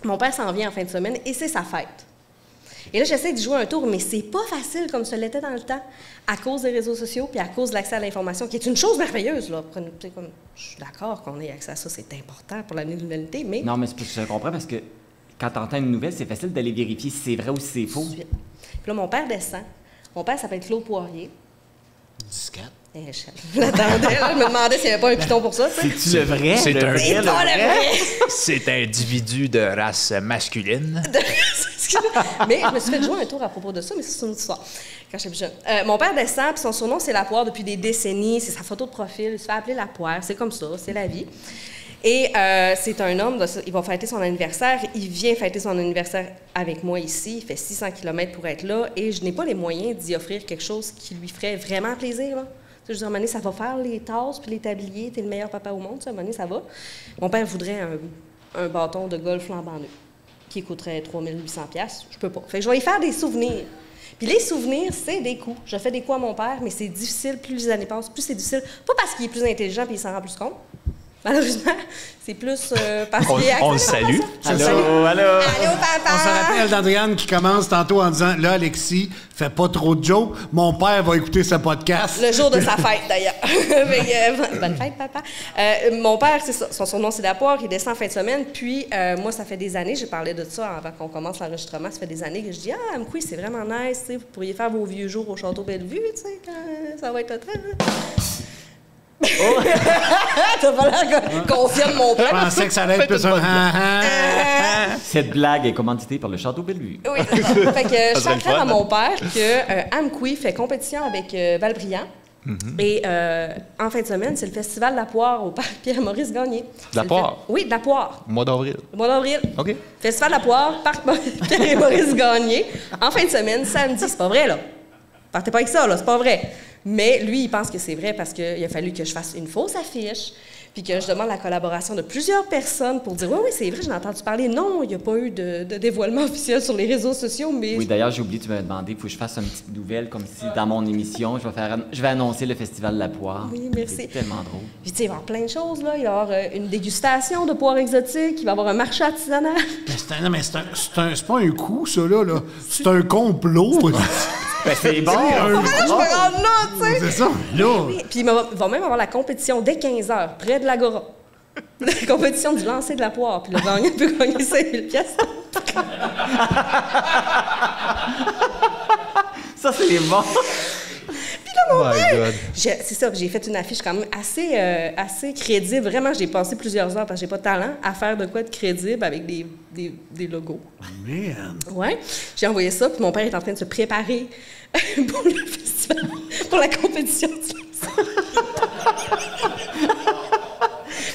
Mon père s'en vient en fin de semaine et c'est sa fête. Et là, j'essaie de jouer un tour, mais c'est pas facile comme ce l'était dans le temps, à cause des réseaux sociaux puis à cause de l'accès à l'information, qui est une chose merveilleuse, là. Je suis d'accord qu'on ait accès à ça, c'est important pour l'année de l'humanité, mais... Non, mais je comprends parce que quand tu entends une nouvelle, c'est facile d'aller vérifier si c'est vrai ou si c'est faux. Puis là, mon père descend. Mon père s'appelle Claude Poirier. Disquette. Je l'attendais, là. Je me demandais s'il n'y avait pas un piton pour ça, tu sais. C'est-tu le vrai? C'est C'est pas le vrai! C'est un individu de race masculine. Mais je me suis fait jouer un tour à propos de ça, mais c'est une autre histoire, quand j'étais plus jeune. Mon père descend, puis son surnom, c'est La Poire depuis des décennies. C'est sa photo de profil. Il se fait appeler La Poire. C'est comme ça, c'est la vie. Et c'est un homme, il va fêter son anniversaire. Il vient fêter son anniversaire avec moi ici. Il fait 600 km pour être là. Et je n'ai pas les moyens d'y offrir quelque chose qui lui ferait vraiment plaisir, là. Je veux dire, à un moment donné, ça va faire les tasses puis les tabliers. T'es le meilleur papa au monde, ça. À un moment donné, ça va. Mon père voudrait un bâton de golf flambant neuf qui coûterait 3 800$. Je peux pas. Fait que je vais y faire des souvenirs. Puis les souvenirs, c'est des coups. Je fais des coups à mon père, mais c'est difficile. Plus les années passent, plus c'est difficile. Pas parce qu'il est plus intelligent puis il s'en rend plus compte. Malheureusement, c'est plus parce qu'il est... On le salue. Allô? Allô, papa! On se rappelle d'Andréane qui commence tantôt en disant « Là, Alexis, fais pas trop de jokes. Mon père va écouter ce podcast. » Le jour de sa fête, d'ailleurs. Bonne fête, papa. Mon père, c'est ça. Son surnom, c'est La Poire. Il descend en fin de semaine. Puis, moi, ça fait des années, j'ai parlé de ça avant qu'on commence l'enregistrement. Ça fait des années que je dis « Ah, Amkoui, c'est vraiment nice. Vous pourriez faire vos vieux jours au Château Bellevue. Ça va être très... » Oh. T'as pas l'air confiant de mon père. Je pensais que ça allait être plus un... Cette blague est commanditée par le Château Bellevue. Oui. Fait que je fais faire à mon père que Amkoui fait compétition avec Valbriand. Et en fin de semaine, c'est le Festival de la Poire au Parc Pierre-Maurice Gagné. De la Poire? Oui, de la Poire. Mois d'avril. Le mois d'avril. OK. Festival de la Poire, Parc Pierre-Maurice Gagné. En fin de semaine, samedi. C'est pas vrai, là. Partez pas avec ça, là. C'est pas vrai. Mais lui, il pense que c'est vrai parce qu'il a fallu que je fasse une fausse affiche. puis que je demande la collaboration de plusieurs personnes pour dire « Oui, c'est vrai, j'en ai entendu parler. Non, il n'y a pas eu de dévoilement officiel sur les réseaux sociaux, mais... » Oui, d'ailleurs, j'ai oublié, tu m'avais demandé, il faut que je fasse une petite nouvelle, comme si dans mon émission, je vais annoncer le Festival de la poire. Oui, merci. C'est tellement drôle. Puis, tu sais, il va y avoir plein de choses, là. Il va y avoir une dégustation de poires exotiques, il va y avoir un marché artisanal. Mais c'est pas un coup, ça, là. C'est un complot. Ben, c'est bon! Je me rends là, tu sais! C'est ça, là. Puis il va même avoir la compétition dès 15h, près de l'Agora. La compétition du lancer de la poire. Puis le gagnant peut gagner 5000 pièces. Ça, c'est bon! Puis là, mon père, c'est ça, j'ai fait une affiche quand même assez crédible. Vraiment, j'ai passé plusieurs heures parce que j'ai pas de talent à faire de quoi de crédible avec des logos. Man. Ouais. J'ai envoyé ça, puis mon père est en train de se préparer pour le festival, pour la compétition du lancer.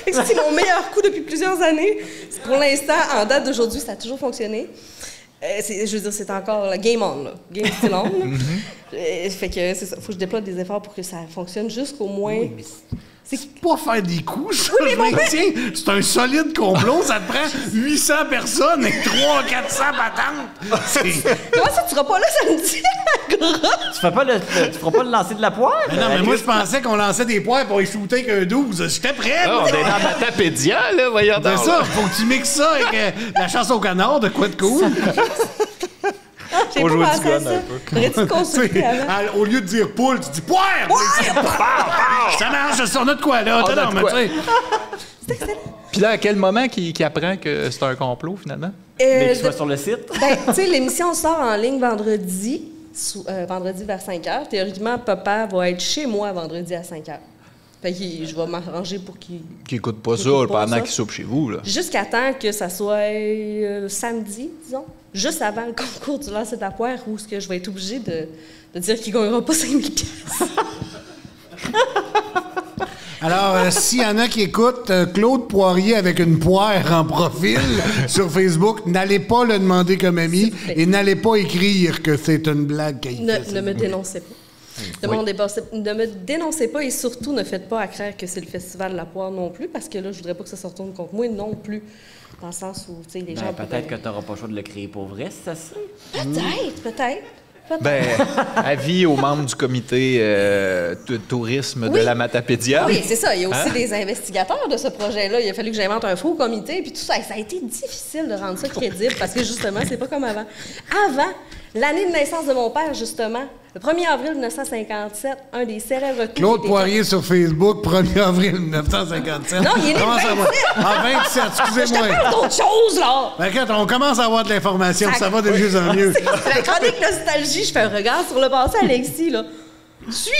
Fait que c'est mon meilleur coup depuis plusieurs années. Pour l'instant, en date d'aujourd'hui, ça a toujours fonctionné. Je veux dire, c'est encore game on, là. Game still on, là. Fait que c'est ça. Faut que je déploie des efforts pour que ça fonctionne jusqu'au moins... Oui, mais c'est pas faire des coups, ça. Oui, c'est un solide complot. Ça te prend 800 personnes et 300-400 patentes. Comment ça, tu seras pas là samedi à Agora? Tu feras pas le lancer de la poire? Mais non, mais moi, je pensais qu'on lançait des poires pour les shooter qu'un 12. J'étais prêt. On est dans Matapédia, là, voyons C'est donc. ça. Faut que tu mixes ça avec la chasse au canard, de quoi de cool. J'ai Faut pas jouer pensé du à gun ça. un peu. Aurais-tu consulté avant? Au lieu de dire poule, tu dis poire. Ça marche, ça. On a de quoi, là? On a Non, de mais quoi. tu sais. Puis là, à quel moment qu'il apprend que c'est un complot, finalement? Mais qu'il soit sur le site? Ben, tu sais, l'émission sort en ligne vendredi, vendredi vers 5h. Théoriquement, papa va être chez moi vendredi à 5h. Fait que je vais m'arranger pour qu'il... Qui écoute pas Qui ça écoute pas pendant ça. qu'il soupe chez vous, là. Jusqu'à temps que ça soit samedi, disons, juste avant le concours du lancer de la poire, où est-ce que je vais être obligée de dire qu'il ne gagnera pas 5000 pièces. Alors, s'il y en a qui écoutent Claude Poirier avec une poire en profil sur Facebook, n'allez pas le demander comme ami S'il vous plaît. et n'allez pas écrire que c'est une blague qu'il fait. Ne me dénoncez pas. Ne me dénoncez pas et surtout ne faites pas à croire que c'est le Festival de la poire non plus, parce que là, je voudrais pas que ça se retourne contre moi non plus. Dans le sens où, tu sais, les gens... Peut-être que tu n'auras pas le choix de le créer pour vrai, si ça se fait. Peut-être. Ben, avis aux membres du comité de tourisme de Oui. la Matapédia. Oui, c'est ça. Il y a aussi des investigateurs de ce projet-là. Il a fallu que j'invente un faux comité, puis tout ça. Ça a été difficile de rendre ça crédible parce que, justement, c'est pas comme avant. Avant, l'année de naissance de mon père, justement, le 1er avril 1957, un des célèbres coups... Claude qui était Poirier sur Facebook, 1er avril 1957. Non, il est né Comment ça le va? 27. En 27, fait. Je te excusez-moi. parle d'autre chose, là! Ben, quand on commence à avoir de l'information, ça va de mieux en mieux. C'est la chronique nostalgie. Je fais un regard sur le passé, Alexis, là. Suis.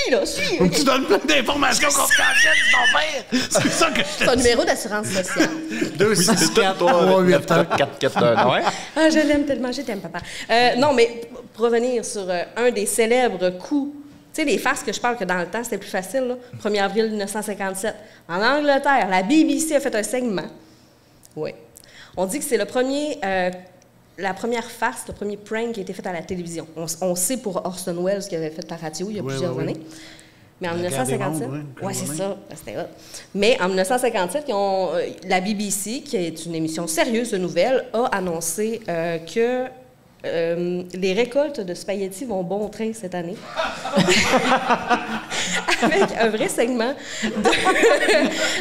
Faut que tu donnes plein d'informations confidentielles sur ton père. C'est ça que je C'est un numéro d'assurance sociale. 2, 6, 4, 3, 8, 4, 4, 1, ouais. Ah, je l'aime tellement, je t'aime, papa. Non, mais pour revenir sur un des célèbres coups, tu sais, les farces que je parle que dans le temps, c'était plus facile, là. 1er avril 1957. En Angleterre, la BBC a fait un segment. Oui. On dit que c'est la première farce, le premier prank qui a été fait à la télévision. On sait pour Orson Welles qui avait fait la radio il y a plusieurs années. Mais en La guerre des 1957, mondes, ouais, c'est ça, c'était hot. Mais en 1957, la BBC, qui est une émission sérieuse de nouvelles, a annoncé que les récoltes de spaghettis vont bon train cette année. Avec un vrai segment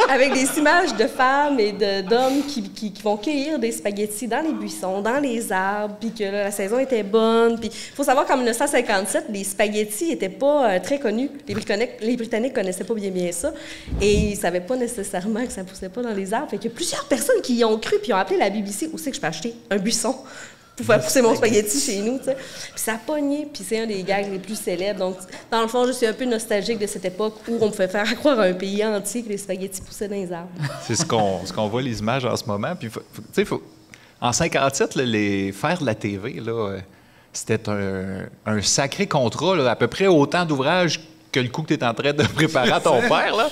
avec des images de femmes et d'hommes qui vont cueillir des spaghettis dans les buissons, dans les arbres, puis que là, la saison était bonne. Puis il faut savoir qu'en 1957, les spaghettis n'étaient pas très connus. Les Britanniques connaissaient pas bien ça et ils savaient pas nécessairement que ça poussait pas dans les arbres. Fait qu'il y a plusieurs personnes qui y ont cru puis ont appelé la BBC où c'est que je peux acheter un buisson pour faire pousser mon spaghetti chez nous, tu sais. Puis ça a pogné, puis c'est un des gags les plus célèbres. Donc, dans le fond, je suis un peu nostalgique de cette époque où on pouvait faire croire à un pays entier que les spaghettis poussaient dans les arbres. C'est ce qu'on voit les images en ce moment. Puis, tu sais, en 57, là, faire de la TV, là, c'était un sacré contrat, là, à peu près autant d'ouvrages que le coup que tu es en train de préparer à ton père, là,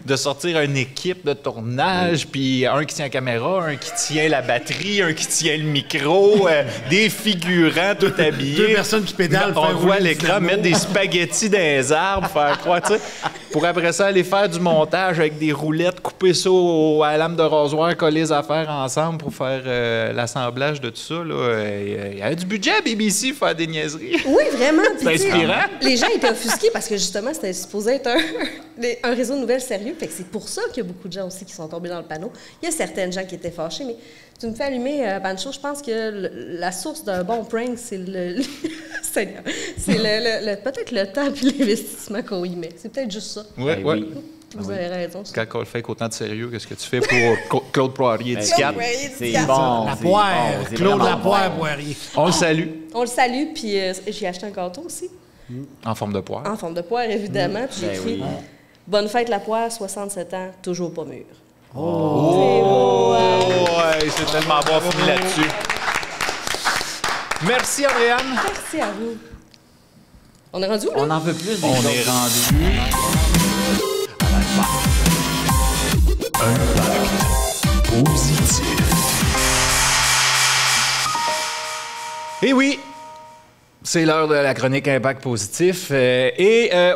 de sortir une équipe de tournage, puis un qui tient la caméra, un qui tient la batterie, un qui tient le micro, des figurants tout habillés. 2 personnes qui pédalent. On faire voit à rouler le l'écran dynamo. mettre des spaghettis dans les arbres, faire croire, tu sais, pour après ça aller faire du montage avec des roulettes, couper ça à la lame de rasoir, coller les affaires ensemble pour faire l'assemblage de tout ça. Il y a du budget, BBC, pour faire des niaiseries. Oui, vraiment. Puis, C'est tu sais, inspirant. Les gens étaient offusqués parce que justement, c'était supposé être un réseau de nouvelles sérieux. Fait que c'est pour ça qu'il y a beaucoup de gens aussi qui sont tombés dans le panneau. Il y a certaines gens qui étaient fâchés, mais tu me fais allumer, Pancho, je pense que la source d'un bon prank, c'est peut-être le temps et l'investissement qu'on y met. C'est peut-être juste ça. Oui, Ben oui. oui. Vous avez raison. Quand on le fait avec autant de sérieux, qu'est-ce que tu fais pour Claude Poirier Ben, étiquette? C'est bon. La c'est poire. bon, c'est Claude vraiment Lapoire, bon. Poirier. On le salue. On le salue, puis j'ai acheté un gâteau aussi, En forme de poire. en forme de poire, évidemment. Puis j'ai Ben écrit oui. Bonne fête, la poire, 67 ans, toujours pas mûr. Oh, C'est beau, hein? ouais, c'est tellement bon fini là-dessus. Merci, Andréane. Merci à vous. On est rendu où, là? On en veut plus des On autres. est rendu. Et oui, c'est l'heure de la chronique Impact Positif.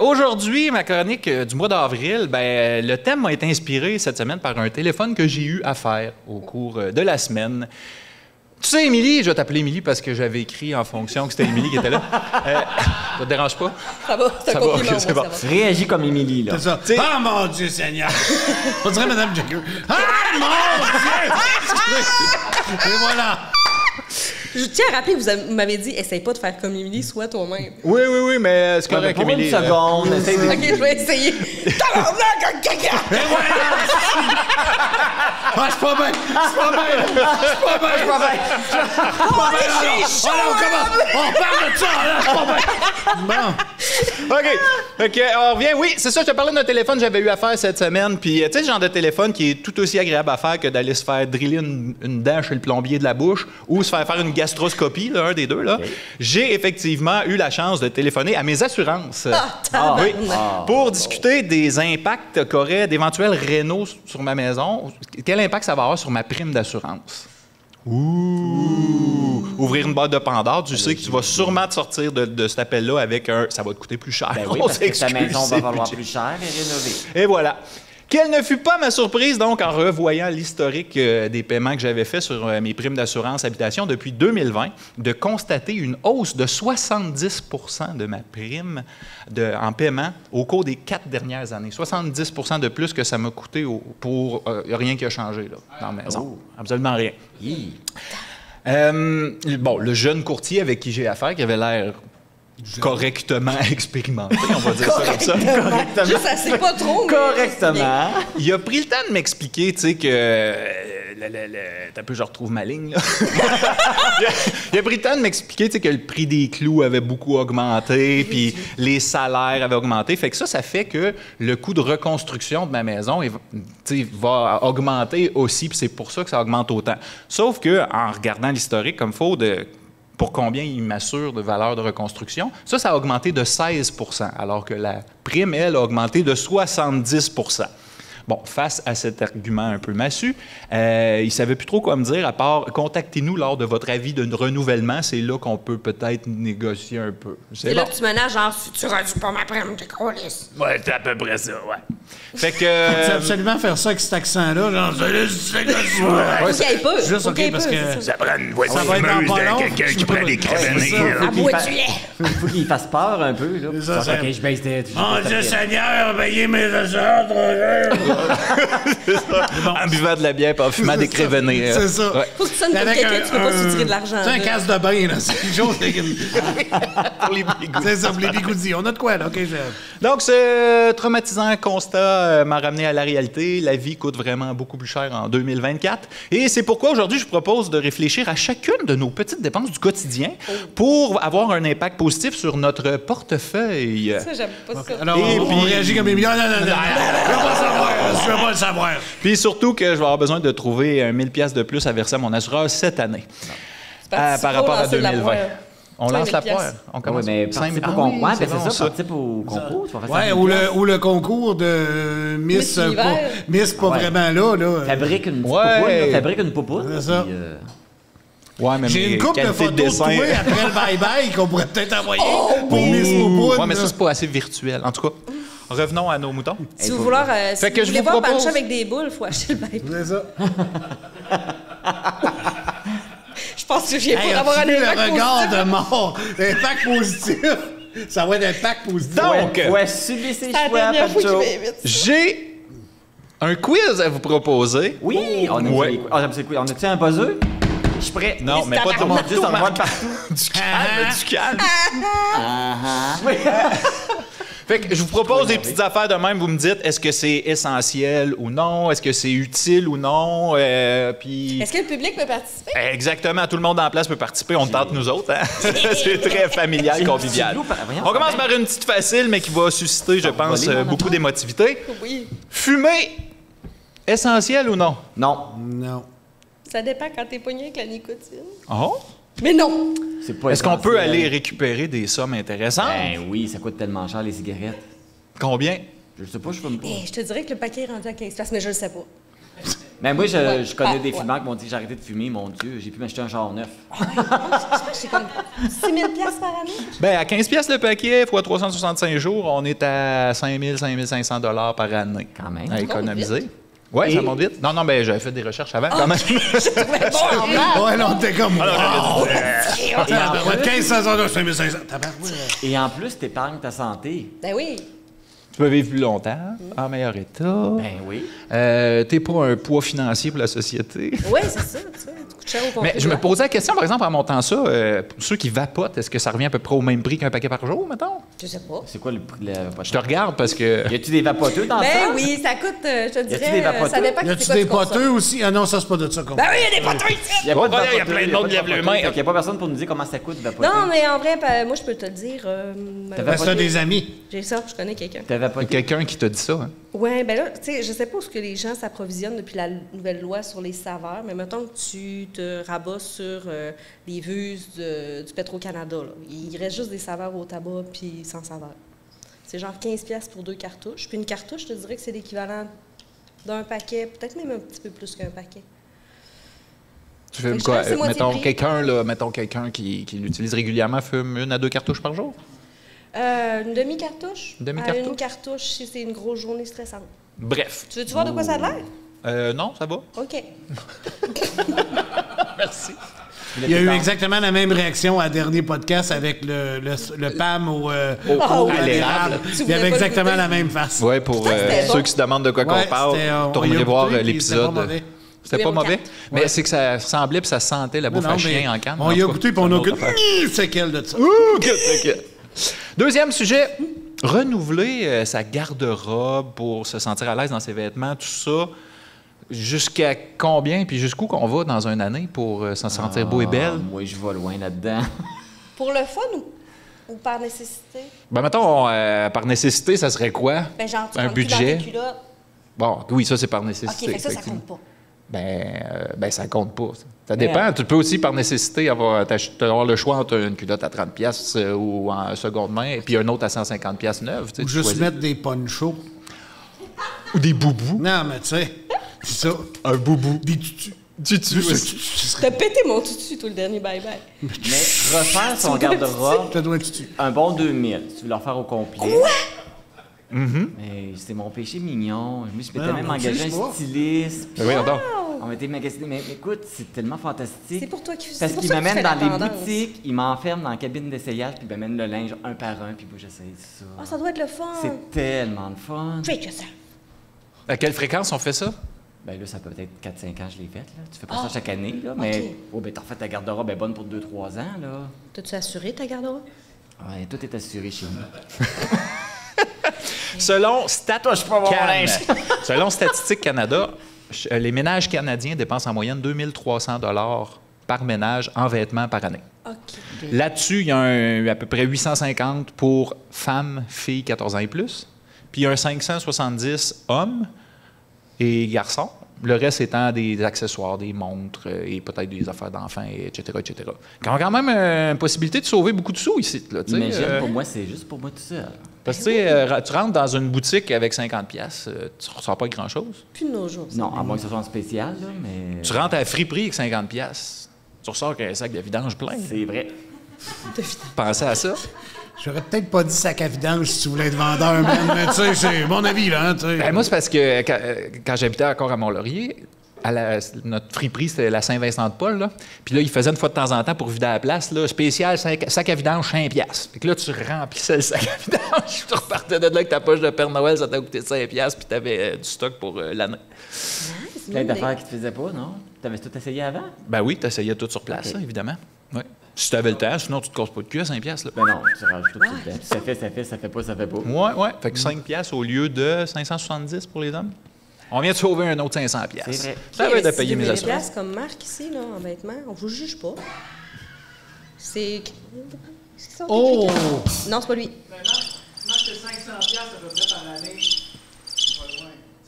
Aujourd'hui, ma chronique du mois d'avril, le thème m'a été inspiré cette semaine par un téléphone que j'ai eu à faire au cours de la semaine. Tu sais, Émilie, je vais t'appeler Émilie parce que j'avais écrit en fonction que c'était Émilie qui était là. Ça te dérange pas? Ça va, c'est un Ça va, compliment. ok, c'est moi, bon. ça va. Réagis comme Émilie, là. C'est ça. T'sais- Ah, mon Dieu Seigneur! On dirait Mme Jagger. Ah, mon Dieu! Et voilà. Je tiens à rappeler, vous m'avez dit, essaye pas de faire comme Émilie, sois toi-même. Oui, oui, oui, mais c'est correct, Pour une Émilie. seconde, essaye de... OK, je vais essayer. Tabarnak, un caca! Et voilà! Ah, c'est pas bien! C'est pas bien! C'est pas bien! C'est pas bien! C'est pas bien! On parle de ça, là! C'est pas bien! Bon. OK. OK, on revient. Oui, c'est ça, je te parlais d'un téléphone que j'avais eu à faire cette semaine. Puis, tu sais, le genre de téléphone qui est tout aussi agréable à faire que d'aller se faire driller une dent chez le plombier de la bouche ou se faire une gastroscopie, là, un des deux. Là. J'ai effectivement eu la chance de téléphoner à mes assurances. Oui, pour discuter des impacts qu'auraient d'éventuels rénaux sur ma maison. Quel impact ça va avoir sur ma prime d'assurance? Ouh! Ouvrir une boîte de Pandore, tu sais que tu vas sûrement te sortir de cet appel-là avec un... Ça va te coûter plus cher. Ben oui, On parce que ta s'excuse, maison va c'est valoir budget. plus cher et rénovée. Et voilà. Quelle ne fut pas ma surprise, donc, en revoyant l'historique des paiements que j'avais fait sur mes primes d'assurance habitation depuis 2020, de constater une hausse de 70 de ma prime en paiement au cours des 4 dernières années. 70 de plus que ça m'a coûté pour rien qui a changé là, dans la maison. Absolument rien. Hi. Bon, le jeune courtier avec qui j'ai affaire, qui avait l'air correctement expérimenté, on va dire ça comme ça. Juste assez pas trop, mais... Correctement. Il a pris le temps de m'expliquer, tu sais, que... T'as peu, je retrouve ma ligne, là. il a pris le temps de m'expliquer, tu sais, que le prix des clous avait beaucoup augmenté, puis les salaires avaient augmenté. Fait que ça fait que le coût de reconstruction de ma maison, tu sais, va augmenter aussi, puis c'est pour ça que ça augmente autant. Sauf que, en regardant l'historique comme faut pour combien il m'assure de valeur de reconstruction, ça a augmenté de 16 % alors que la prime, elle, a augmenté de 70 %. Bon, face à cet argument un peu massu, il ne savait plus trop quoi me dire, à part « Contactez-nous lors de votre avis de renouvellement. » C'est là qu'on peut peut-être négocier un peu. C'est là que tu menaces, genre, si tu réduis pas ma prime, t'es câlisse. Ouais, c'est à peu près ça, ouais. Fait que... Tu sais absolument faire ça avec cet accent-là. Genre, Faut qu'il aille pas. Juste Faut OK, qu'il aille parce pas, que c'est ça. prend une voix ça va être dans pas long. quelqu'un qui prend des crévenés. À bout du lait. Faut qu'il fasse peur un peu, là. ça, OK, c'est- je baisse des... Mon Dieu Seigneur, payez mes assurances. En buvant de la bière et en fumant des crévenés. C'est ça. Ouais. Faut que tu sonnes comme Avec quelqu'un, tu peux pas soutirer de l'argent. C'est un là. casse de bain, là. C'est quelque chose. Pour les bigoudis. C'est ça, pour les bigoudis. On a de quoi, là? OK, Donc, ce traumatisant constat m'a ramené à la réalité. La vie coûte vraiment beaucoup plus cher en 2024. Et c'est pourquoi aujourd'hui, je propose de réfléchir à chacune de nos petites dépenses du quotidien pour avoir un impact positif sur notre portefeuille. Ça, j'aime pas ça. Alors, Et on puis- réagit comme des millions. Non, je veux pas le savoir. Je veux pas le savoir. Puis surtout que je vais avoir besoin de trouver 1000 pièces de plus à verser à mon assureur cette année. C'est parti par trop rapport à lancer de la 2020. poire. On lance la 5 000 poire. On Oui, commence. mais 5 000. participe au concours. Ouais, c'est ben bon, c'est ça, participe au concours. Tu vas faire Ouais, 5 ou 000 le concours de Miss... Miss Univers. Miss pas Ouais. vraiment là. Fabrique une petite Ouais. poupoune, là. Fabrique une poupoune. C'est ça. puis, Ouais, mais J'ai mes une couple de qualités photos de dessin. toi après le bye-bye qu'on pourrait peut-être envoyer pour Miss Poupoune. Ouais, mais ça, là. c'est pas assez virtuel. En tout cas, revenons à nos moutons. Si vous voulez, si Fait que vous je voulez vous voir propose- Bancha avec des boules, il faut acheter le bain. C'est ça. Je pense que j'ai Hey, pour avoir un as-tu vu impact le regard positif. de mort. L'impact positif. Ça va être un pack positif. Donc, Ouais, subis ses C'est la choix, dernière fois qu'il Pancho. m'invite. j'ai un quiz à vous proposer. Oui, on a Ouais. dit j'aime ça, on a-tu un buzzer? Je suis prêt. Non, mais pas Oh du mon Dieu, ça Marc. revole partout. Du calme, du calme. Oui. Fait que je vous propose des petites affaires de même. Vous me dites, est-ce que c'est essentiel ou non? Est-ce que c'est utile ou non? Puis... Est-ce que le public peut participer? Exactement, tout le monde en place peut participer. On tente nous autres. Hein? C'est très familial, convivial. Voyons, On commence ça par une petite facile, mais qui va susciter, je pense, voler, mon beaucoup enfant. d'émotivité. Oui. Fumer, essentiel ou non? Non, Non. Ça dépend quand t'es pogné avec la nicotine. Oh? Mais non! c'est pas Est-ce qu'on peut essentiel. aller récupérer des sommes intéressantes? Ben oui, ça coûte tellement cher les cigarettes. Combien? Je sais pas, je fume pas. Eh, je te dirais que le paquet est rendu à 15$, mais je le sais pas. Mais moi, Ouais. je connais Ah, des ouais. fumeurs qui m'ont dit que j'ai arrêté de fumer. Mon Dieu, j'ai pu m'acheter un char neuf. Je sais pas, c'est comme 6 000$ par année. Ben, à 15 pièces le paquet, fois 365 jours, on est à 5 000, 5 500 $ par année. Quand même. À économiser. Oui, Et- ça monte vite. Non, ben, j'avais fait des recherches avant, quand même. Mais bon, en maths. Ouais, non, t'es comme. Wow! Et en Tabarouette, plus- 1500 $, 5500. Tabarouette. Et en plus, t'épargnes ta santé. Ben oui. Tu peux vivre plus longtemps, en meilleur état. Ben oui. T'es pas un poids financier pour la société. Oui, c'est ça, tu sais. Tu coûtes cher au Mais je me contribuable. posais la question, par exemple, en montant ça, pour ceux qui vapotent, est-ce que ça revient à peu près au même prix qu'un paquet par jour, mettons? Je sais pas. C'est quoi le prix de la Je te regarde parce que... Y a-tu des vapoteux dans ça? Ben oui, ça coûte, je te des dirais, vapoteux? ça dépend Y c'est a-tu quoi des tu consommes. poteux aussi? Ah non, ça, c'est pas de ça qu'on Ben oui, il y a des poteux ici! Y a pas de Oh, il y a vapoteux, plein de monde pas qui lève les vapoteux. mains. Fait qu'il y a pas personne pour nous dire comment ça coûte de vapoter. Non, mais en vrai, moi, je peux te le dire. T'avais C'est des amis. J'ai ça, je connais quelqu'un. T'as vapoté? Quelqu'un qui t'a dit ça, hein? Ouais, ben là, tu sais, je sais pas où ce que les gens s'approvisionnent depuis la nouvelle loi sur les saveurs, mais mettons que tu te rabats sur les vues du Petro-Canada, là. Il reste juste des saveurs au tabac puis sans saveur. C'est genre 15$ pour 2 cartouches. Puis une cartouche, je te dirais que c'est l'équivalent d'un paquet, peut-être même un petit peu plus qu'un paquet. Tu fumes Fait que je quoi? pense que c'est moitié Mettons quelqu'un qui l'utilise régulièrement fume 1 à 2 cartouches par jour? Une demi-cartouche? Une demi-cartouche? Une cartouche si c'est une grosse journée stressante. Bref. Tu veux-tu voir de quoi ça a l'air? Non, ça va. OK. Merci. Il y a eu exactement la même réaction à dernier podcast avec le PAM au Ah oui. à l'érable. Tu Il y voulais avait pas exactement le la même face. Ouais, pour c'était ceux bon. qui se demandent de quoi Ouais, qu'on parle, c'était, on y a tournez voir goûté, puis l'épisode. c'était pas mauvais. C'était pas Numéro mauvais? 4. Mais Ouais. c'est que ça semblait puis ça sentait la bouffe Non, à mais chien en canne. on En y a tout cas, goûté, puis c'est on une a autre aucune affaire. séquelle de ça. OK. Deuxième sujet, renouveler sa garde-robe pour se sentir à l'aise dans ses vêtements, tout ça. Jusqu'à combien puis jusqu'où qu'on va dans une année pour s'en sentir beau et belle? Moi, je vais loin là-dedans. Pour le fun ou par nécessité? Ben, mettons, par nécessité, ça serait quoi? Ben genre, tu Un rentres plus dans budget? tes culottes. Bon, oui, ça, c'est par OK, nécessité. fait que ça effectivement. compte pas. Ben, ça compte pas. Ça dépend. Tu peux aussi, par nécessité, avoir le choix entre une culotte à 30$ ou en seconde main et puis un autre à 150$ neuve. Tu sais, Ou tu juste choisis. mettre des ponchos. Ou des boubous. Non, mais tu sais, c'est ça. Un boubou. Des tutus. Tutu. T'as pété mon tutu, toi, le dernier bye-bye. Mais refaire son garde-robe, Ça doit être tutu. un bon 2000. Tu veux le refaire au complet. Quoi? Mais c'est mon péché mignon. Je m'étais Non, même mais engagé tu sais un pas. styliste. Oui, attends. On m'a été magasiné. Mais écoute, c'est tellement fantastique. C'est pour toi qui Parce c'est pour qu'il ça que tu m'amène fais dans la les tendance. boutiques, il m'enferme dans la cabine d'essayage, puis il m'amène le linge un par un, puis moi j'essaye ça. Ah, ça doit être le fun. C'est tellement le fun. Fais que ça. À quelle fréquence on fait ça? Ben là, ça peut être 4-5 ans que je l'ai faite, là. Tu fais pas ça chaque année, là. Mais, ok. oh, ben t'as refait ta garde-robe, elle est bonne pour 2-3 ans, là. T'as-tu assuré ta garde-robe? Ouais, tout est assuré chez nous. Selon Selon Statistique Canada, les ménages canadiens dépensent en moyenne 2300 $ par ménage en vêtements par année. OK. Là-dessus, il y a à peu près 850 pour femmes, filles 14 ans et plus. Puis il y a un 570 hommes et garçons. Le reste étant des accessoires, des montres et peut-être des affaires d'enfants, etc., etc. Qui ont quand même une possibilité de sauver beaucoup de sous ici. Là, Imagine, pour moi, c'est juste pour moi tout seul. parce que tu sais, tu rentres dans une boutique avec 50$, tu ne ressors pas grand-chose. Plus de nos jours. ça. Non, à moins que ce soit en spécial, là, mais... Tu rentres à la friperie avec 50$, tu ressors avec un sac de vidange plein. C'est vrai. Pensez à ça. J'aurais peut-être pas dit sac à vidange si tu voulais être vendeur, man, mais tu sais, c'est mon avis, là. Hein, tu sais. Ben, moi, c'est parce que quand j'habitais encore à Mont-Laurier, notre friperie, c'était la Saint-Vincent-de-Paul, là. Puis là, ils faisaient une fois de temps en temps pour vider la place, là, spécial sac à vidange 5$. Fait que là, tu remplissais le sac à vidange, tu repartais de là avec ta poche de Père Noël, ça t'a coûté 5$, puis t'avais du stock pour l'année. C'est Plein une bonne d'affaires idée. qui te faisaient pas, non? T'avais tout essayé avant? Ben oui, t'essayais tout sur place, Ok. ça, évidemment. Ouais. Si t'avais le temps, sinon tu te casses pas de cul à 5$, là. Ben non, tu rajoutes tout le temps. Ça fait, ça fait pas, ça fait pas. Ouais. Fait que 5$ au lieu de 570 pour les hommes. On vient de sauver un autre 500$. C'est vrai. Ça va être de payer mes des assurances. places comme marque ici, là, en vêtements, on vous juge pas. C'est... Est-ce qu'ils sont Oh! écrits? Non, c'est pas lui.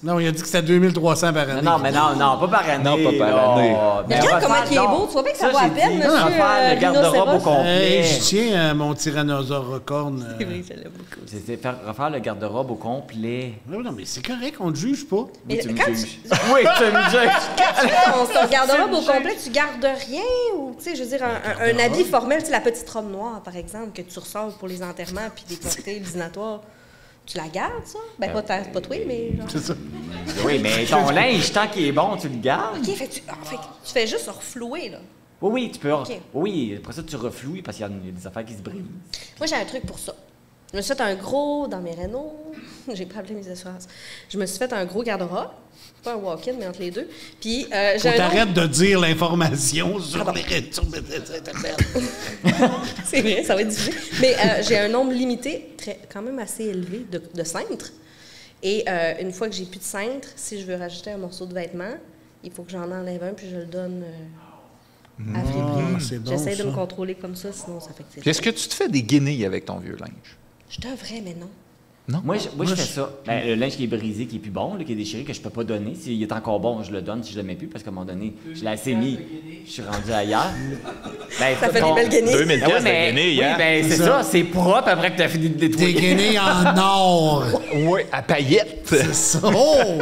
Non, il a dit que c'était 2300 par année. Non, mais non, pas par année. Non, pas par là. année. Mais Regarde refaire- comment il est non. beau. Tu vois bien que ça vaut à j'ai peine, dit, monsieur, refaire le garde-robe au rhinocéros. complet. Hey, je tiens à mon tyrannosaure recorn. C'est vrai, je l'aime beaucoup. C'est refaire le garde-robe au complet. Non, mais c'est correct, on ne juge pas. Mais Tu me quand juges. Oui, tu me juges. ton garde-robe au complet, tu gardes rien ou, tu sais, je veux dire, un habit formel, tu sais, la petite robe noire, par exemple, que tu ressors pour les enterrements puis des cocktails dînatoires, tu la gardes, ça? Ben, pas toi, mais genre... C'est ça. Oui, mais ton linge, tant qu'il est bon, tu le gardes. OK, fait que tu fais juste reflouer, là. Oui, tu peux. Ok. Oui, après ça, tu refloues parce qu'il y a des affaires qui se brisent. Moi, j'ai un truc pour ça. Je me suis fait un gros, dans mes rénaux, j'ai pas appelé mes assurances. Je me suis fait un gros garde-robe, pas un walk-in, mais entre les deux. Puis, j'ai Faut un autre... t'arrêter de dire l'information sur les réseaux Internet. C'est vrai, ça va être difficile. Mais j'ai un nombre limité, quand même assez élevé, de cintres. Et une fois que j'ai plus de cintres, si je veux rajouter un morceau de vêtement, il faut que j'en enlève un puis je le donne à friperie. c'est bon, J'essaie de ça. me contrôler comme ça, sinon ça fait que c'est... Puis est-ce que tu te fais des guenilles avec ton vieux linge? Je devrais, mais non. Non? Moi, je fais ça. Ben, le linge qui est brisé, qui est plus bon, là, qui est déchiré, que je peux pas donner. S'il est encore bon, je le donne. Si je le mets plus, parce qu'à un moment donné, je l'ai assez mis. Je suis rendu ailleurs. Ben, Ça fait des belles guenilles. 2000$ Ben oui, de mais, guenilles, oui, hein? ben c'est ça. C'est propre après que tu as fini de Des nettoyer. guenilles en or. Oui, à paillettes. C'est ça. Oh!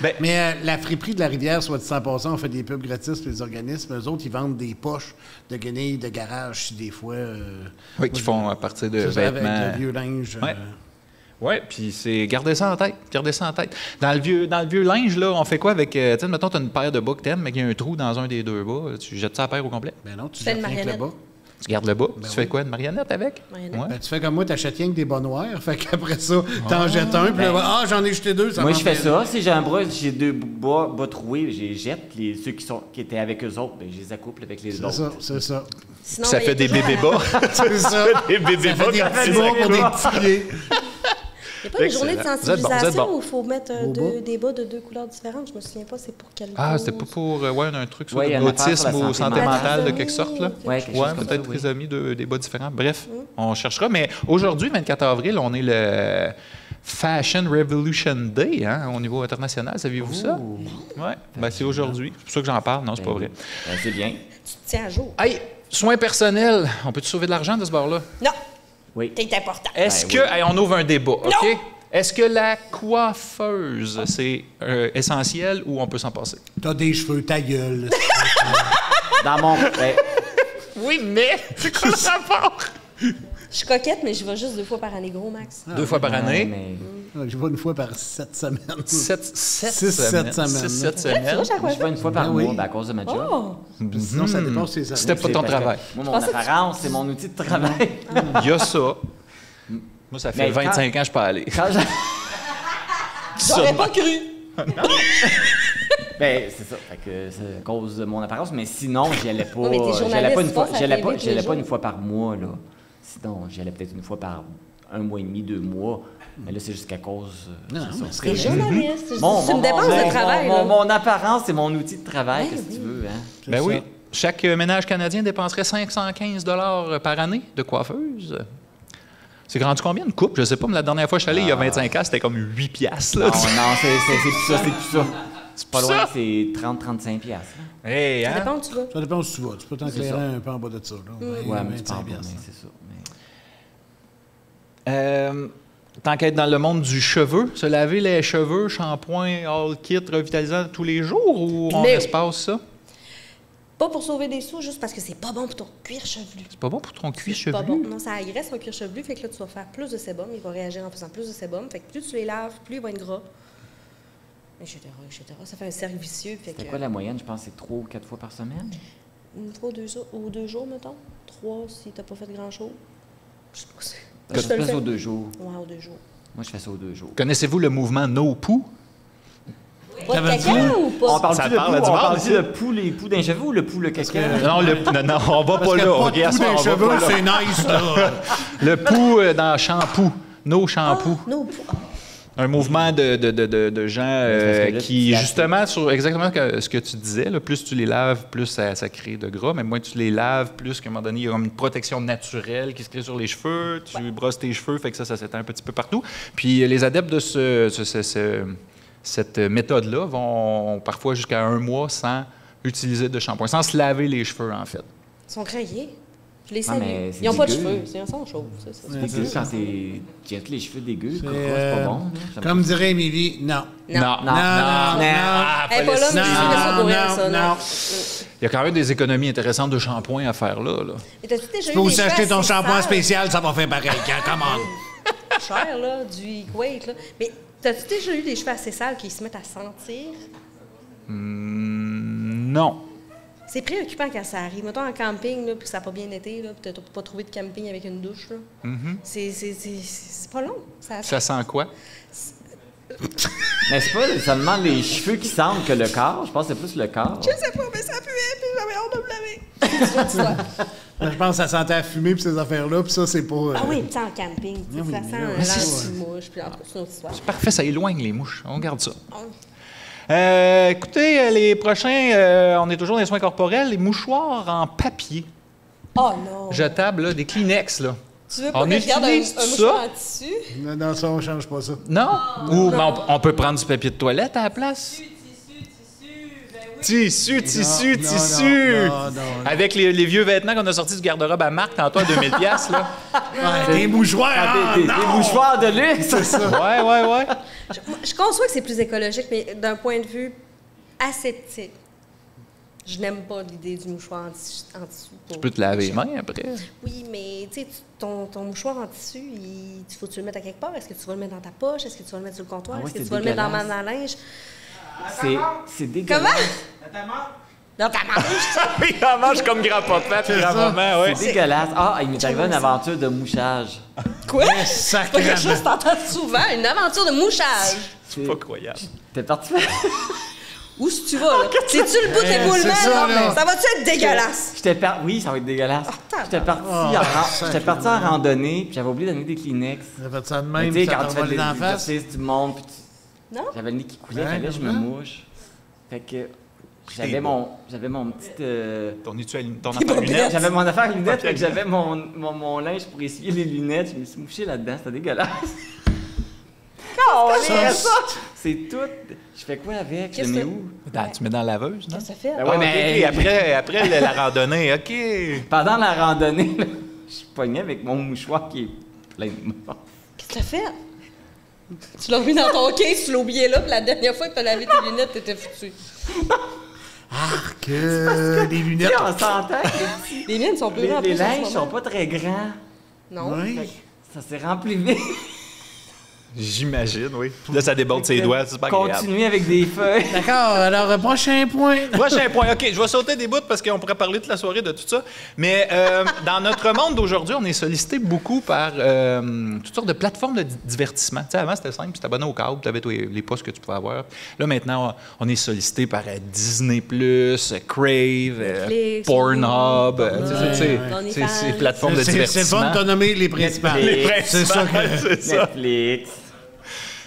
Ben- Mais la friperie de la rivière, soit dit en passant, on fait des pubs gratis pour les organismes. Eux autres, ils vendent des poches de guenilles de garage, si des fois. Oui, qui font à partir de c'est ça, avec vêtements. le vieux linge. Ouais. Oui, puis c'est garder ça en tête. Garder ça en tête. Dans le vieux linge, là, on fait quoi avec. Tu sais, mettons, tu as une paire de bas que t'aimes, mais qu'il y a un trou dans un des deux bas. Tu jettes ça à la paire au complet. Ben non, tu Fais une jettes rien que le marionnette. bas. Tu gardes le bas. tu oui. fais quoi, une marionnette avec? Marionnette. Ouais. Ben, tu fais comme moi, t'achètes rien que des bas noirs. Fait qu'après ça, t'en jettes un, puis là, j'en ai jeté deux. Ça Moi, m'en je fais fait- ça. Si j'ai un bras, j'ai deux bas troués, je les jette. Ceux qui étaient avec eux autres, ben, je les accouple avec les C'est autres. ça, c'est ça. Sinon, Ça ben, fait il y a des toujours bébés la- bas. C'est ça. Des bébés Ça bas fait des quand petits tu bas pour les des accouches. petits pieds. Il n'y a pas une journée de Excellent. Vous êtes bon, vous êtes sensibilisation bon. où il faut mettre Beau bas. des bas de deux couleurs différentes? Je me souviens pas, c'est pour quelle Ah, cause. c'était pas pour ouais, un truc sur Ouais, il y a une affaire sur l'autisme la ou santé santé mentale. mentale de quelque sorte. Là. Ouais, quelque chose Ouais, comme peut-être ça, oui. trisomie de des bas différents. Bref, on cherchera. Mais aujourd'hui, 24 avril, on est le Fashion Revolution Day hein, au niveau international. Saviez-vous ça? Oui. Ben, c'est aujourd'hui. C'est pour ça que j'en parle. Non, c'est pas vrai. Ben, c'est bien. Tu te tiens à jour. Hey, soins personnels. On peut-tu sauver de l'argent de ce bord-là? Non, Oui. t'es important. Est-ce Ben que... oui. hey, on ouvre un débat, OK? Non! Est-ce que la coiffeuse, c'est essentiel ou on peut s'en passer? T'as des cheveux, ta gueule. Dans mon. Ben, Oui, mais c'est quoi le rapport? Je suis coquette, mais je vais juste 2 fois par année, gros max. 2 fois par année. mais Je vais une fois par 7 semaines. 7 7 semaines. semaines. 6-7 Tu semaines. vois, chaque moi, je vais une fois par Ben mois oui. ben, à cause de ma job. Oh! Sinon, ça dépasse tes années. C'était pas C'est ton parce que travail. Moi, mon pensais que tu- apparence, c'est mon outil de travail. Il y a ça. Moi, ça fait Mais 25 ans que je peux aller. Quand je- J'aurais pas cru. Ben, c'est ça. Fait que c'est à cause de mon apparence, mais sinon, j'y allais pas. Ouais, mais t'es J'y allais pas une journaliste, fois. tu passes à J'y allais la pas, télé tous j'y allais les pas une jours. fois par mois, là. Sinon, j'y allais peut-être une fois par 1 mois et demi, 2 mois. Mais là, c'est juste qu'à cause. Non, c'est ça. mais c'est T'es journaliste. C'est Mon- une dépense mon- de travail. mon- là. mon apparence, c'est mon outil de travail. Ben Qu'est-ce que oui. tu veux, hein? Ben ça. oui. Chaque ménage canadien dépenserait 515 $ par année de coiffeuse. C'est rendu combien une coupe? Je sais pas, mais la dernière fois que je suis allé, il y a 25 ans, c'était comme 8 piastres. Non, Là, non, c'est plus ça, c'est plus ça. C'est Pas pour loin, ça? c'est 30-35$. Là. Hey, Ça hein? dépend où tu vas. Ça dépend où tu vas. Tu peux t'éclairer ça. un peu en bas de ça. Là. Ouais, mais tu 25 parles pas, piastres. mais c'est ça. Mais... Tant qu'être dans le monde du cheveu, se laver les cheveux, shampoing, all kit, revitalisant tous les jours ou on Mais- espace ça? Pas pour sauver des sous, juste parce que c'est pas bon pour ton cuir chevelu. C'est pas bon pour ton cuir C'est pas chevelu? bon. Non, ça agresse ton cuir chevelu, fait que là, tu vas faire plus de sébum. Il va réagir en faisant plus de sébum. Fait que plus tu les laves, plus il va être gras. Etc., etc. Ça fait un cercle vicieux. Fait C'est que, quoi la moyenne? Je pense que c'est 3 ou 4 fois par semaine. Une fois ou 2 jours, mettons. 3 si t'as pas fait grand-chose. Je sais pas si... Je te le fais fais. ça aux 2 jours. Ouais, aux 2 jours. Moi, je fais ça aux 2 jours. Connaissez-vous le mouvement No Poo? Pas de caca ou pas? On parle-tu Ça de parle pou? du On monde, parle-tu ça? de pou, les poux d'un cheveu ou le pou, le caca? Non, non, on va Parce pas qu'il y là. a pas OK, de à coup ce moment, des on va cheveux, pas là. c'est nice, là. Le pou dans shampoo. No shampoo. Non, Un mouvement de gens parce que là, qui, tu justement, sur exactement ce que tu disais, là, plus tu les laves, plus ça crée de gras, mais moins tu les laves, plus qu'à un moment donné, il y a comme une protection naturelle qui se crée sur les cheveux, tu brosses tes cheveux, fait que ça s'étend un petit peu partout. Puis les adeptes de cette méthode-là vont parfois jusqu'à 1 mois sans utiliser de shampoing, sans se laver les cheveux, en fait. Ils sont grillés. Je les Non, salue. mais c'est Ils n'ont pas de dégueu. cheveux. Ils sont chauves. Ça, C'est dégueu quand tu jettes les cheveux dégueux. C'est pas bon. là. Comme dirait Émilie, non. Non, non, Ah, Elle est pas là, mais fallait- je fais ça pour elle, non, ça. non. Non. Il y a quand même des économies intéressantes de shampoing à faire là. Mais t'as-tu déjà Tu eu peux des aussi acheter cheveux ton assez shampoing sales? spécial, ça va faire pareil. Commande. Cher, là, du Kuwait, là. Mais t'as-tu déjà eu des cheveux assez sales qui se mettent à sentir? Non. C'est préoccupant quand ça arrive. Mettons en camping, là, puis que ça n'a pas bien été, là, puis t'as pas trouvé de camping avec une douche, là. C'est pas long. Ça sent quoi? Mais c'est pas seulement les cheveux qui sentent que le corps. Je pense que c'est plus le corps. Je sais pas, mais ça puait, puis j'avais hâte de me laver. Je pense que ça sentait à fumer puis ces affaires-là, puis ça, c'est pas... Ah oui, puis en camping, tu sais, oui, ça mais sent là, un ouais. lance de mouche, puis en tout cas, c'est une autre histoire. Parfait, ça éloigne les mouches. On garde ça. Oh. Écoutez, les prochains, on est toujours dans les soins corporels, les mouchoirs en papier. Oh non! Jetables, là, des Kleenex, là. Tu veux pas On que je garde un utilise mouchoir ça? en tissu? Non, ça, on change pas ça. Non? Ou mais on peut prendre du papier de toilette à la place? Tissu, tissu, Non, tissu! non, non. Avec les vieux vêtements qu'on a sortis du garde-robe à Marc tantôt à 2000$, là. Ouais, des mouchoirs, ah, Des non! mouchoirs de luxe! Ouais. Je conçois que c'est plus écologique, mais d'un point de vue aseptique, je n'aime pas l'idée du mouchoir en tissu. Tu peux te laver les mains après. Oui, mais tu sais, ton mouchoir en tissu, il faut que tu le mettes à quelque part. Est-ce que tu vas le mettre dans ta poche? Est-ce que tu vas le mettre sur le comptoir? Ah ouais, Est-ce que c'est tu vas le mettre dans dégueulasse. ma linge? C'est dégueulasse. Comment? Dans ta manche? Oui, on mange comme grand-papa puis grand-maman, ouais. C'est dégueulasse. Ah, il m'est arrivé une aventure de mouchage. Quoi? C'est pas quelque Sacrément. chose que t'entends souvent, une aventure de mouchage. C'est pas croyable. T'es parti Où est-ce que tu vas, là? C'est-tu le bout de l'éboulement? c'est ça, là. Ça va-tu être dégueulasse? Oui, ça va être dégueulasse. tabarnak. J'étais parti en randonnée, puis j'avais oublié d'amener des Kleenex. Ça fait ça de Mais même, tu sais, ça quand t'a tu fais volé des d'en face. exercices, tu montes, puis tu... Non? J'avais le nez qui coulait, Ouais, fallait que je me vraiment. mouche. Fait que j'avais mon petit... Ton affaire à lunettes. J'avais mon affaire à lunettes, fait que j'avais mon linge pour essuyer les lunettes. Je me suis mouché là-dedans, c'était dégueulasse. C'est tout. Je fais quoi avec? Je Qu'est-ce le mets que- où? Tu mets dans la laveuse, non? Qu'est-ce que ça fait? Ben ouais, mais- Après la randonnée, OK. Pendant la randonnée, là, je suis pogné avec mon mouchoir qui est plein de morts. Qu'est-ce que t'as fait? Tu l'as remis dans ton case, tu l'as oublié là, puis la dernière fois que t'as lavé tes lunettes, t'étais foutu. Que des Tu lunettes. sais, on s'entend que Les miennes sont plus les grandes. les linges sont pas très grands. Non. Oui. Ça s'est rempli vite. J'imagine, oui. Là, ça déborde ses doigts, c'est pas agréable. Continuer avec des feuilles. D'accord, alors, prochain point. Prochain point. OK, je vais sauter des bouts parce qu'on pourrait parler toute la soirée de tout ça. Mais dans notre monde d'aujourd'hui, on est sollicité beaucoup par toutes sortes de plateformes de divertissement. Tu sais, avant, c'était simple, tu t'abonnais au câble, tu avais les postes que tu pouvais avoir. Là, maintenant, on est sollicité par Disney+, Crave, Netflix, Pornhub, Pornhub, c'est ces plateformes de C'est le divertissement. fun de t'as nommé les principales. Les C'est ça que... C'est ça. Netflix.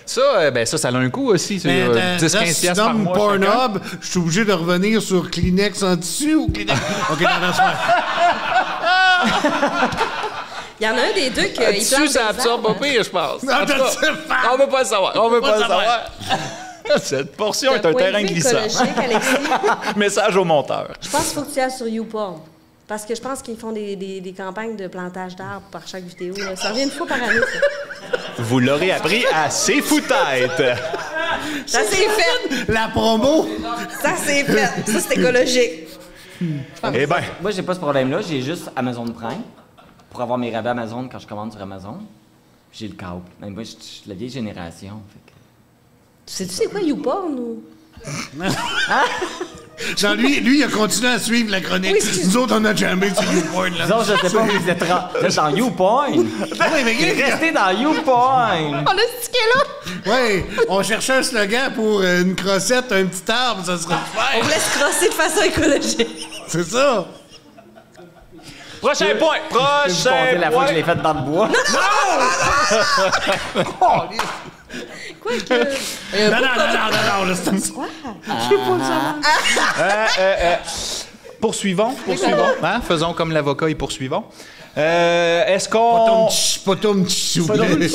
Ça, ça a un coût aussi. C'est Mais 10-15$ tu par nommes mois chacun. Pornhub, je suis obligé de revenir sur Kleenex en dessus ou Kleenex... OK, non, c'est pas... Il y en a un des deux qui Dessus, ça absorbe pas pire, je pense. Non, En tout je cas, sais pas. on veut pas le savoir. On veut pas le savoir. Cette portion D'un est un point de terrain vue glissant. écologique, Alexis, Message au monteur. je pense qu'il faut que tu ailles sur YouPorn. Parce que je pense qu'ils font des campagnes de plantage d'arbres par chaque vidéo. Là. Ça revient une fois par année, ça. Vous l'aurez appris à ses fous-têtes. Ça, c'est fait! La promo! Ça, c'est fait! Ça, c'est écologique. Eh bien, Moi, j'ai pas ce problème-là. J'ai juste Amazon Prime pour avoir mes rabais Amazon quand je commande sur Amazon. J'ai le câble. Mais moi, je suis de la vieille génération. Fait que... Tu sais quoi, YouPorn ou? Genre, lui, il a continué à suivre la chronique. Oui, excuse- Nous autres, on a jamais sur YouPorn, là. Non, je sais pas, vous êtes dans YouPorn. Oui, mais Restez dans YouPorn. On a ce ticket là! ouais, on cherchait un slogan pour une crossette, un petit arbre, ça serait On super. voulait se crosser de façon écologique. C'est ça. prochain point. Je vais vous compter la fois que je l'ai faite dans le bois. Quoi que... Non, là, c'est Quoi? Poursuivons. Hein? Faisons comme l'avocat et poursuivons. Est-ce qu'on... Potum, s'il vous plaît.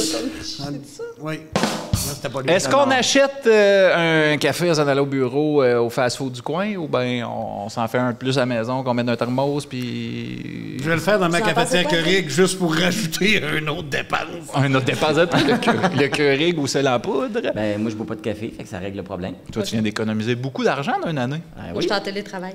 Oui. Non, c'était pas lui. Est-ce qu'on achète un café en allant au bureau au fast-food du coin ou bien on s'en fait un de plus à la maison, qu'on met dans un thermos, puis... Je vais le faire dans ma Ça en cafetière passe pas, Keurig juste pour rajouter un autre dépense. Un autre dépense, le Keurig ou sel en poudre. Ben, moi, je bois pas de café, fait que ça règle le problème. Toi, tu viens d'économiser beaucoup d'argent dans une année. Ah, Moi, oui. je suis en télétravail.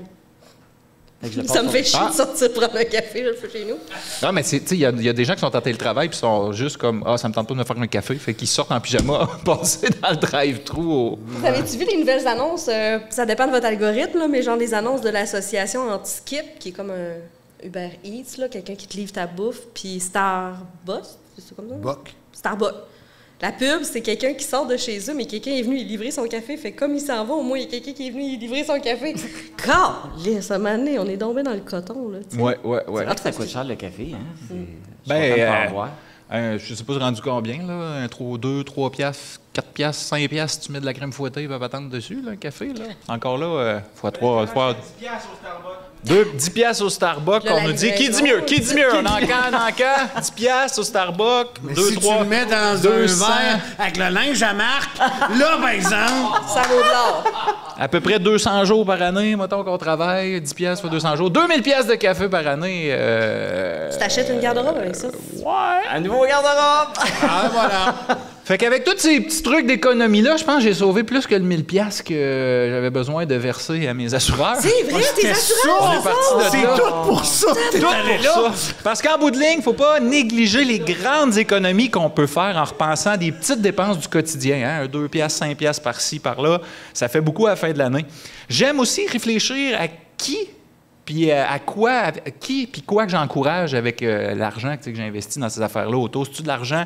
Fait que je le Ça porte me fait chier Ah. de sortir prendre un café, je le fais chez nous. Non, mais tu sais, il y a des gens qui sont en télétravail puis sont juste comme « Ah, ça me tente pas de me faire un café », fait qu'ils sortent en pyjama, passer dans le drive-thru au... Vous avez-tu vu les nouvelles annonces? Ça dépend de votre algorithme, là, mais genre des annonces de l'association Anti-Skip, qui est comme un Uber Eats, là, quelqu'un qui te livre ta bouffe, puis Starbucks, c'est comme ça? Buck. Starbucks. La pub, c'est quelqu'un qui sort de chez eux, mais quelqu'un est venu y livrer son café. Fait que comme il s'en va, au moins, il y a quelqu'un qui est venu y livrer son café. Calisse, à un moment donné, on est tombé dans le coton, là. tu sais. Ouais. C'est vrai que ça coûte cher le café, hein? Je suis Ben, content de pas en boire. Je sais pas rendu combien, là. 2, 3 piastres, 4 piastres, 5 piastres, tu mets de la crème fouettée, il va attendre dessus, là, un café, là. Encore là, fois 3, fois... 10 piastres au Starbucks, Là, on la nous dit. Qui dit livraison, mieux? Qui dit mieux? Un encan, 10 piastres au Starbucks, Mais 2, si 3... tu le mets dans 200. un verre avec le linge à marque, là, par exemple, Ça vaut de l'or. À peu près 200 jours par année, mettons qu'on travaille, 10 piastres fois 200 jours, 2000 piastres de café par année. Tu t'achètes une garde-robe avec ça? Ouais. Un nouveau garde-robe! ah, voilà. Fait qu'avec tous ces petits trucs d'économie-là, je pense que j'ai sauvé plus que le 1000 piastres que j'avais besoin de verser à mes assureurs. C'est vrai, tes assurances! C'est tout pour ça que t'es Tout allé pour là. ça. Parce qu'en bout de ligne, faut pas négliger les grandes économies qu'on peut faire en repensant à des petites dépenses du quotidien. Hein? Un 2 piastres, 5 piastres par-ci, par-là, ça fait beaucoup à la fin de l'année. J'aime aussi réfléchir à qui puis à quoi, qui puis quoi que j'encourage avec l'argent que j'ai investi dans ces affaires-là auto. C'est-tu de l'argent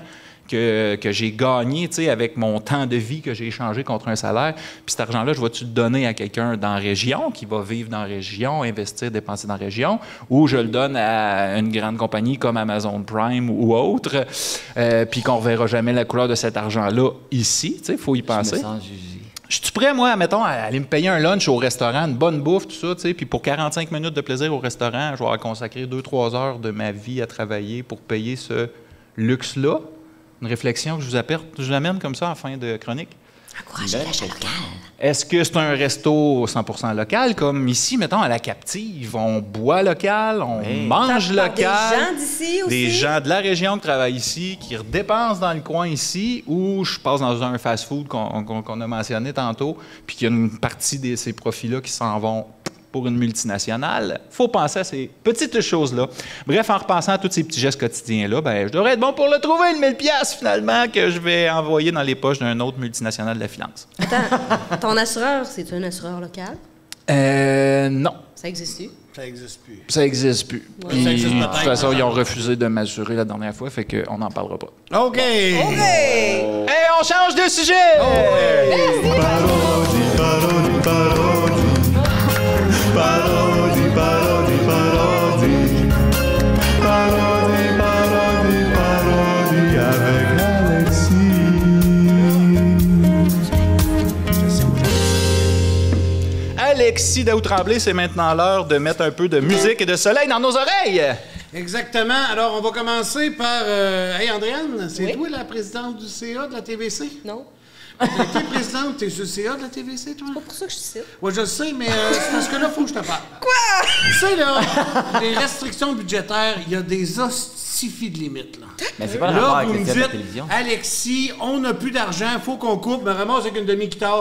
que j'ai gagné, tu sais, avec mon temps de vie que j'ai échangé contre un salaire. Puis cet argent-là, je vais-tu le donner à quelqu'un dans la région, qui va vivre dans la région, investir, dépenser dans la région, ou je le donne à une grande compagnie comme Amazon Prime ou autre, puis qu'on ne verra jamais la couleur de cet argent-là ici, tu sais, il faut y Je penser. me sens jugé. Je suis prêt, moi, mettons, à aller me payer un lunch au restaurant, une bonne bouffe, tout ça, tu sais, puis pour 45 minutes de plaisir au restaurant, je vais consacrer 2-3 heures de ma vie à travailler pour payer ce luxe-là. Une réflexion que je vous amène comme ça en fin de chronique. Encouragez l'achat local. Est-ce que c'est un resto 100% local, comme ici, mettons, à la Captive? On boit local, on mange Par local. des gens d'ici aussi? Des gens de la région qui travaillent ici, qui redépensent dans le coin ici, ou je passe dans un fast-food qu'on a mentionné tantôt, puis qu'il y a une partie de ces profits-là qui s'en vont pour une multinationale. Il faut penser à ces petites choses-là. Bref, en repensant à tous ces petits gestes quotidiens-là, ben, je devrais être bon pour le trouver, le 1000 piastres, finalement, que je vais envoyer dans les poches d'un autre multinational de la finance. Attends, ton assureur, c'est un assureur local? Non. Ça existe-tu? Ça n'existe plus. Ça n'existe plus. Puis, Ça existe de peut-être. toute façon, ils ont refusé de m'assurer la dernière fois, fait qu'on n'en parlera pas. OK. Hey, on change de sujet! Alexis Daou-Tremblay, c'est maintenant l'heure de mettre un peu de musique et de soleil dans nos oreilles. Exactement. Alors, on va commencer par... Hey, Andréane, c'est toi la présidente du CA de la TVC? Non? T'as été présidente, t'es sur le CA de la TVC, toi? C'est pas pour ça que je cite. Ouais, je le sais, mais c'est parce que là, il faut que je te parle. Quoi? Tu sais, là, les restrictions budgétaires, il y a des hostifis de limites, là. Mais c'est pas le rapport Là, avec vous le me ciel de la dites, télévision. Alexis, on n'a plus d'argent, faut qu'on coupe, me ramasse avec une demi-guitare.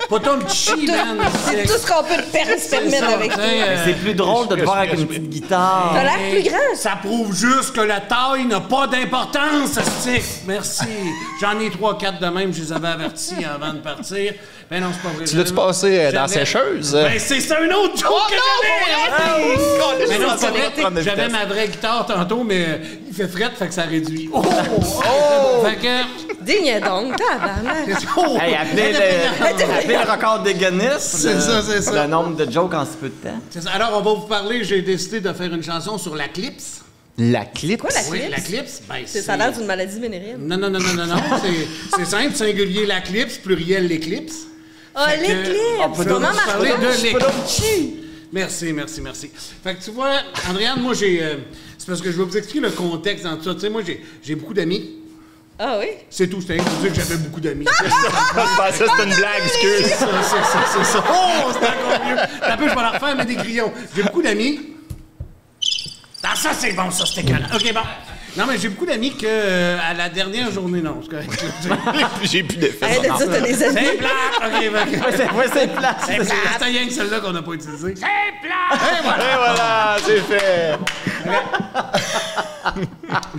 Pas ton petit chi, man. C'est tout ce qu'on peut se permettre avec toi. C'est plus drôle de te voir avec une petite guitare. T'as l'air plus grand. Ça prouve juste que la taille n'a pas d'importance, stick. Merci. J'en ai 3-4 de même, je les avais avertis avant de partir. Ben non, c'est pas vrai. Tu l'as-tu passé dans la sécheuse? Ben c'est un autre joke que j'avais! Mais non, c'est pas vrai. J'avais ma vraie guitare tantôt, mais il fait fret, fait que ça réduit. Oh! Fait que... Digne donc, tabarnak. Hey, appelez le record de Guinness. C'est ça. Le nombre de jokes en si peu de temps. C'est ça. Alors, on va vous parler, j'ai décidé de faire une chanson sur la clips. La clip? Quoi, la Oui, clips? la clips, ben Ça a l'air d'une maladie vénérienne. Non. C'est simple, singulier l'éclipse, pluriel l'éclipse. Ah, Fait que, l'éclipse! on peut Maman donc parler Martin. de l'éclipse. Merci. Fait que tu vois, Andréane, moi j'ai... c'est parce que je vais vous expliquer le contexte dans tout ça. Tu sais, moi j'ai beaucoup d'amis. Ah oui? C'est tout, c'était pour dire que j'avais beaucoup d'amis. Ça, c'est une blague, excuse. C'est ça. Oh, c'est encore mieux. Un peu, je vais la refaire, mais des grillons. J'ai beaucoup d'amis. Ah, ça, c'est bon, ça, c'était écœurant. OK, bon. Non, mais j'ai beaucoup d'amis que à la dernière journée, non, c'est correct. J'ai plus d'effet. Arrête de dire que t'as des amis. C'est plat! OK, C'est plat. c'est plat. C'est rien que celle-là qu'on n'a pas utilisée. C'est plat! Et voilà, c'est fait.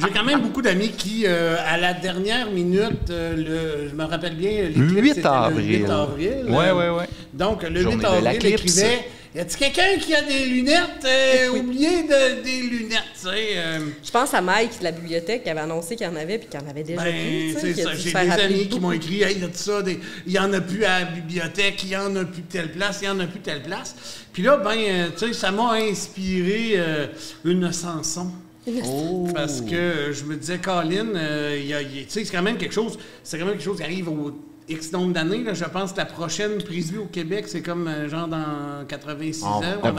J'ai quand même beaucoup d'amis qui, à la dernière minute, je me rappelle bien, l'éclipse, 8 c'était avril. Le 8 avril. Ouais. Donc, le Journée 8 de avril, l'éclipse. écrivait « Y a-t-il quelqu'un qui a des lunettes? Oubliez des lunettes, tu sais. Je pense à Mike de la bibliothèque qui avait annoncé qu'il y en avait puis qu'il y en avait déjà plus. Tu sais, c'est qui a ça. dû J'ai se faire des appeler amis qui beaucoup. m'ont écrit « Hey, y a de ça, il y en a plus à la bibliothèque, il y en a plus de telle place, il y en a plus de telle place. » Puis là, tu sais, ça m'a inspiré une chanson. Parce que je me disais, Colin, tu sais, c'est quand même quelque chose qui arrive au X nombre d'années. Là. Je pense que la prochaine prise vue au Québec, c'est comme genre dans 86 ans. La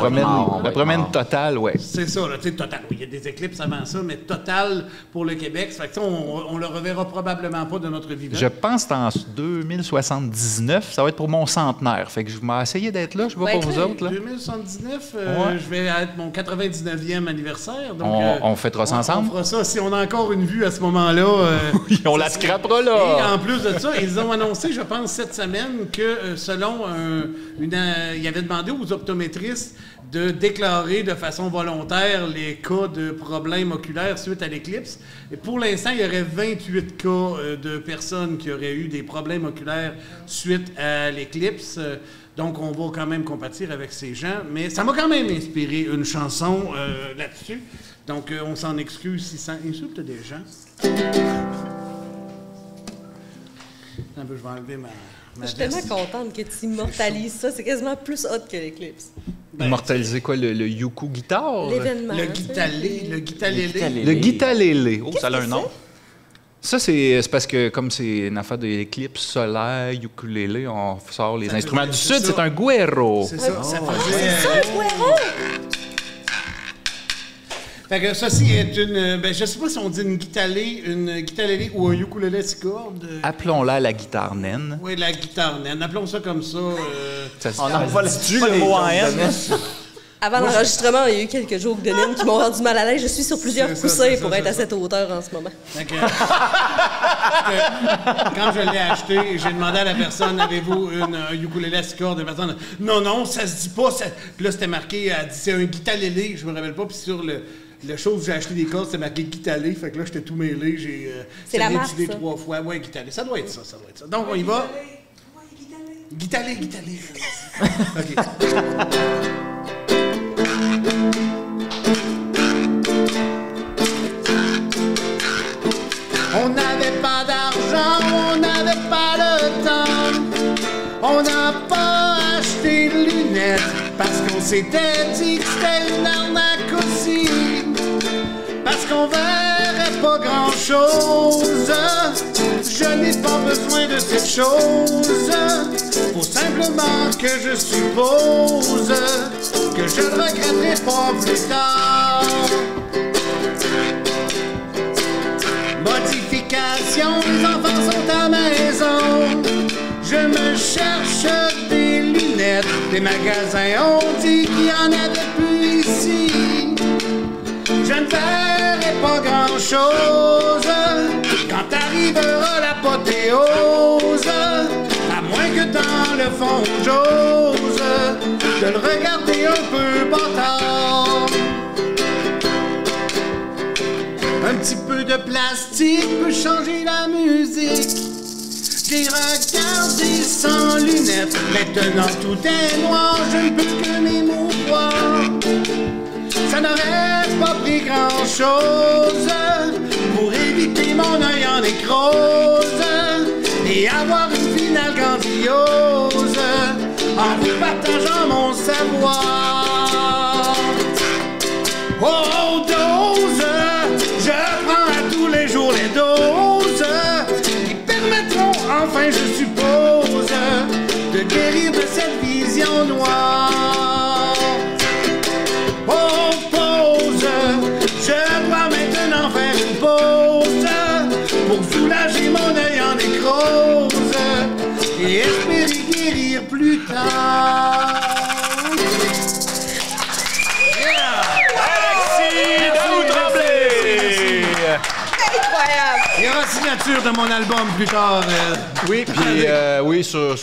promène totale, ouais. C'est ça, là, tu sais, total. Oui, il y a des éclipses avant ça, mais total pour le Québec. Ça fait que ça, on le reverra probablement pas de notre vivant. Je pense que c'est en 2079. Ça va être pour mon centenaire. Fait que je vais essayer d'être là. Je sais pas pour vous autres. Là. 2079, Ouais. je vais être mon 99e anniversaire. Donc, On fêtera ça ensemble? On fera ça. Si on a encore une vue à ce moment-là... On la scrapera, Et là. en plus de ça, ils ont annoncé, je pense, cette semaine que selon ils avaient demandé aux optométristes de déclarer de façon volontaire les cas de problèmes oculaires suite à l'éclipse. Et pour l'instant, il y aurait 28 cas de personnes qui auraient eu des problèmes oculaires suite à l'éclipse. Donc, on va quand même compatir avec ces gens. Mais ça m'a quand même inspiré une chanson là-dessus. Donc, on s'en excuse si ça insulte des gens. Un peu, je vais enlever ma Je suis tellement contente que tu immortalises ça. C'est quasiment plus hot que l'éclipse. Immortaliser quoi, le Yuku guitare? L'événement. Le tu sais. guitalé. Le guitalélé. Oh, ça a Qu'est-ce un que nom. Ça, c'est parce que comme c'est une affaire d'éclipse solaire, ukulélé, on sort les Ça instruments faisait- du c'est Sud, ça. c'est un guero. C'est ça, ça faisait... C'est ça, un poireau! Fait que ceci est une... Ben, je sais pas si on dit une guitalélé ou un ukulélé six cordes. Appelons-la la guitare naine. Oui, la guitare naine. Appelons ça comme ça. Ça se On n'en pas le mot en N. Avant l'enregistrement, il y a eu quelques jokes de Lynn qui m'ont rendu mal à l'aise. Je suis sur plusieurs C'est ça, coussins c'est ça, pour c'est être à ça. cette hauteur en ce moment. Fait que, quand je l'ai acheté, j'ai demandé à la personne, avez-vous un ukulélé à six cordes? La personne, non, ça se dit pas. Puis là, c'était marqué, elle dit, c'est un guitalélé, je me rappelle pas. Puis sur le chose où j'ai acheté des cordes, c'était marqué guitalé. Fait que là, j'étais tout mêlé. J'ai C'est la marque, étudié ça. 3 fois. Ouais, guitalé. Ça doit être ça. Donc, on y va. Guitalé. OK. On n'avait pas d'argent, on n'avait pas le temps. On n'a pas acheté de lunettes parce qu'on s'était dit que c'était une arnaque aussi. Parce qu'on verrait pas grand-chose. Je n'ai pas besoin de cette chose. Faut simplement que je suppose que je le regretterai pas plus tard. Modification l'émission, les enfants sont à maison. Je me cherche des lunettes, les magasins ont dit qu'il y en avait plus ici. Je ne verrai pas grand-chose quand arrivera l'apothéose, à moins que dans le fond j'ose de le regarder un peu bâtard. Un petit peu de plastique peut changer la musique. J'ai regardé sans lunettes, maintenant tout est noir, je ne peux que m'émouvoir. Ça n'aurait pas pris grand-chose pour éviter mon œil en nécrose et avoir une finale grandiose en vous partageant mon savoir. Oh, dose, je prends à tous les jours les doses qui permettront enfin, je suppose, de guérir de cette vision noire. Oh, pause, je dois maintenant faire une pause pour soulager mon œil en nécrose et espérer guérir plus tard. Incroyable! Il y aura signature de mon album plus tard. Oui, puis oui, sur le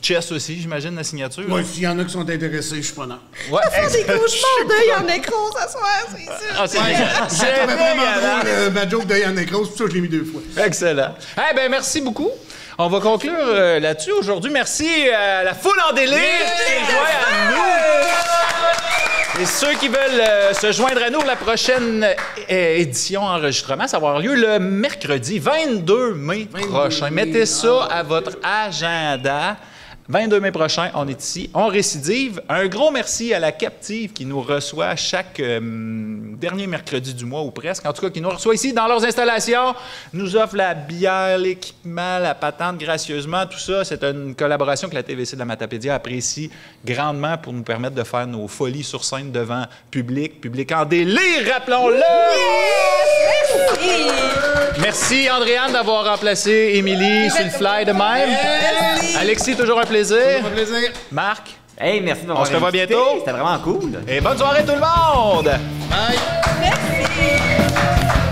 chest aussi, j'imagine, la signature. Oui, s'il y en a qui sont intéressés, je suis preneur. Ouais, Faire des cauchemars d'œil en nécrose ce soir, c'est sûr. Ah, c'est J'ai trouvé vraiment drôle ma joke de Yann Nécrose, pour ça je l'ai mis 2 fois. excellent. Eh bien, merci beaucoup. On va conclure là-dessus aujourd'hui. Merci à la foule en délire qui s'est joint à nous. Et ceux qui veulent se joindre à nous, la prochaine édition enregistrement, ça va avoir lieu le mercredi 22 mai prochain. Mettez ça à votre agenda. 22 mai prochain, on est ici, on récidive. Un gros merci à la Captive qui nous reçoit chaque dernier mercredi du mois ou presque. En tout cas, qui nous reçoit ici dans leurs installations, nous offre la bière, l'équipement, la patente gracieusement. Tout ça, c'est une collaboration que la TVC de la Matapédia apprécie grandement pour nous permettre de faire nos folies sur scène devant public en délire, rappelons-le! Merci! Merci Andréane d'avoir remplacé Émilie sur le fly de même. Merci! Alexis, toujours un plaisir. Un plaisir. Marc, Hey, merci de m'avoir on se revoit invité. bientôt. C'était vraiment cool. Et bonne soirée tout le monde! Bye. Merci!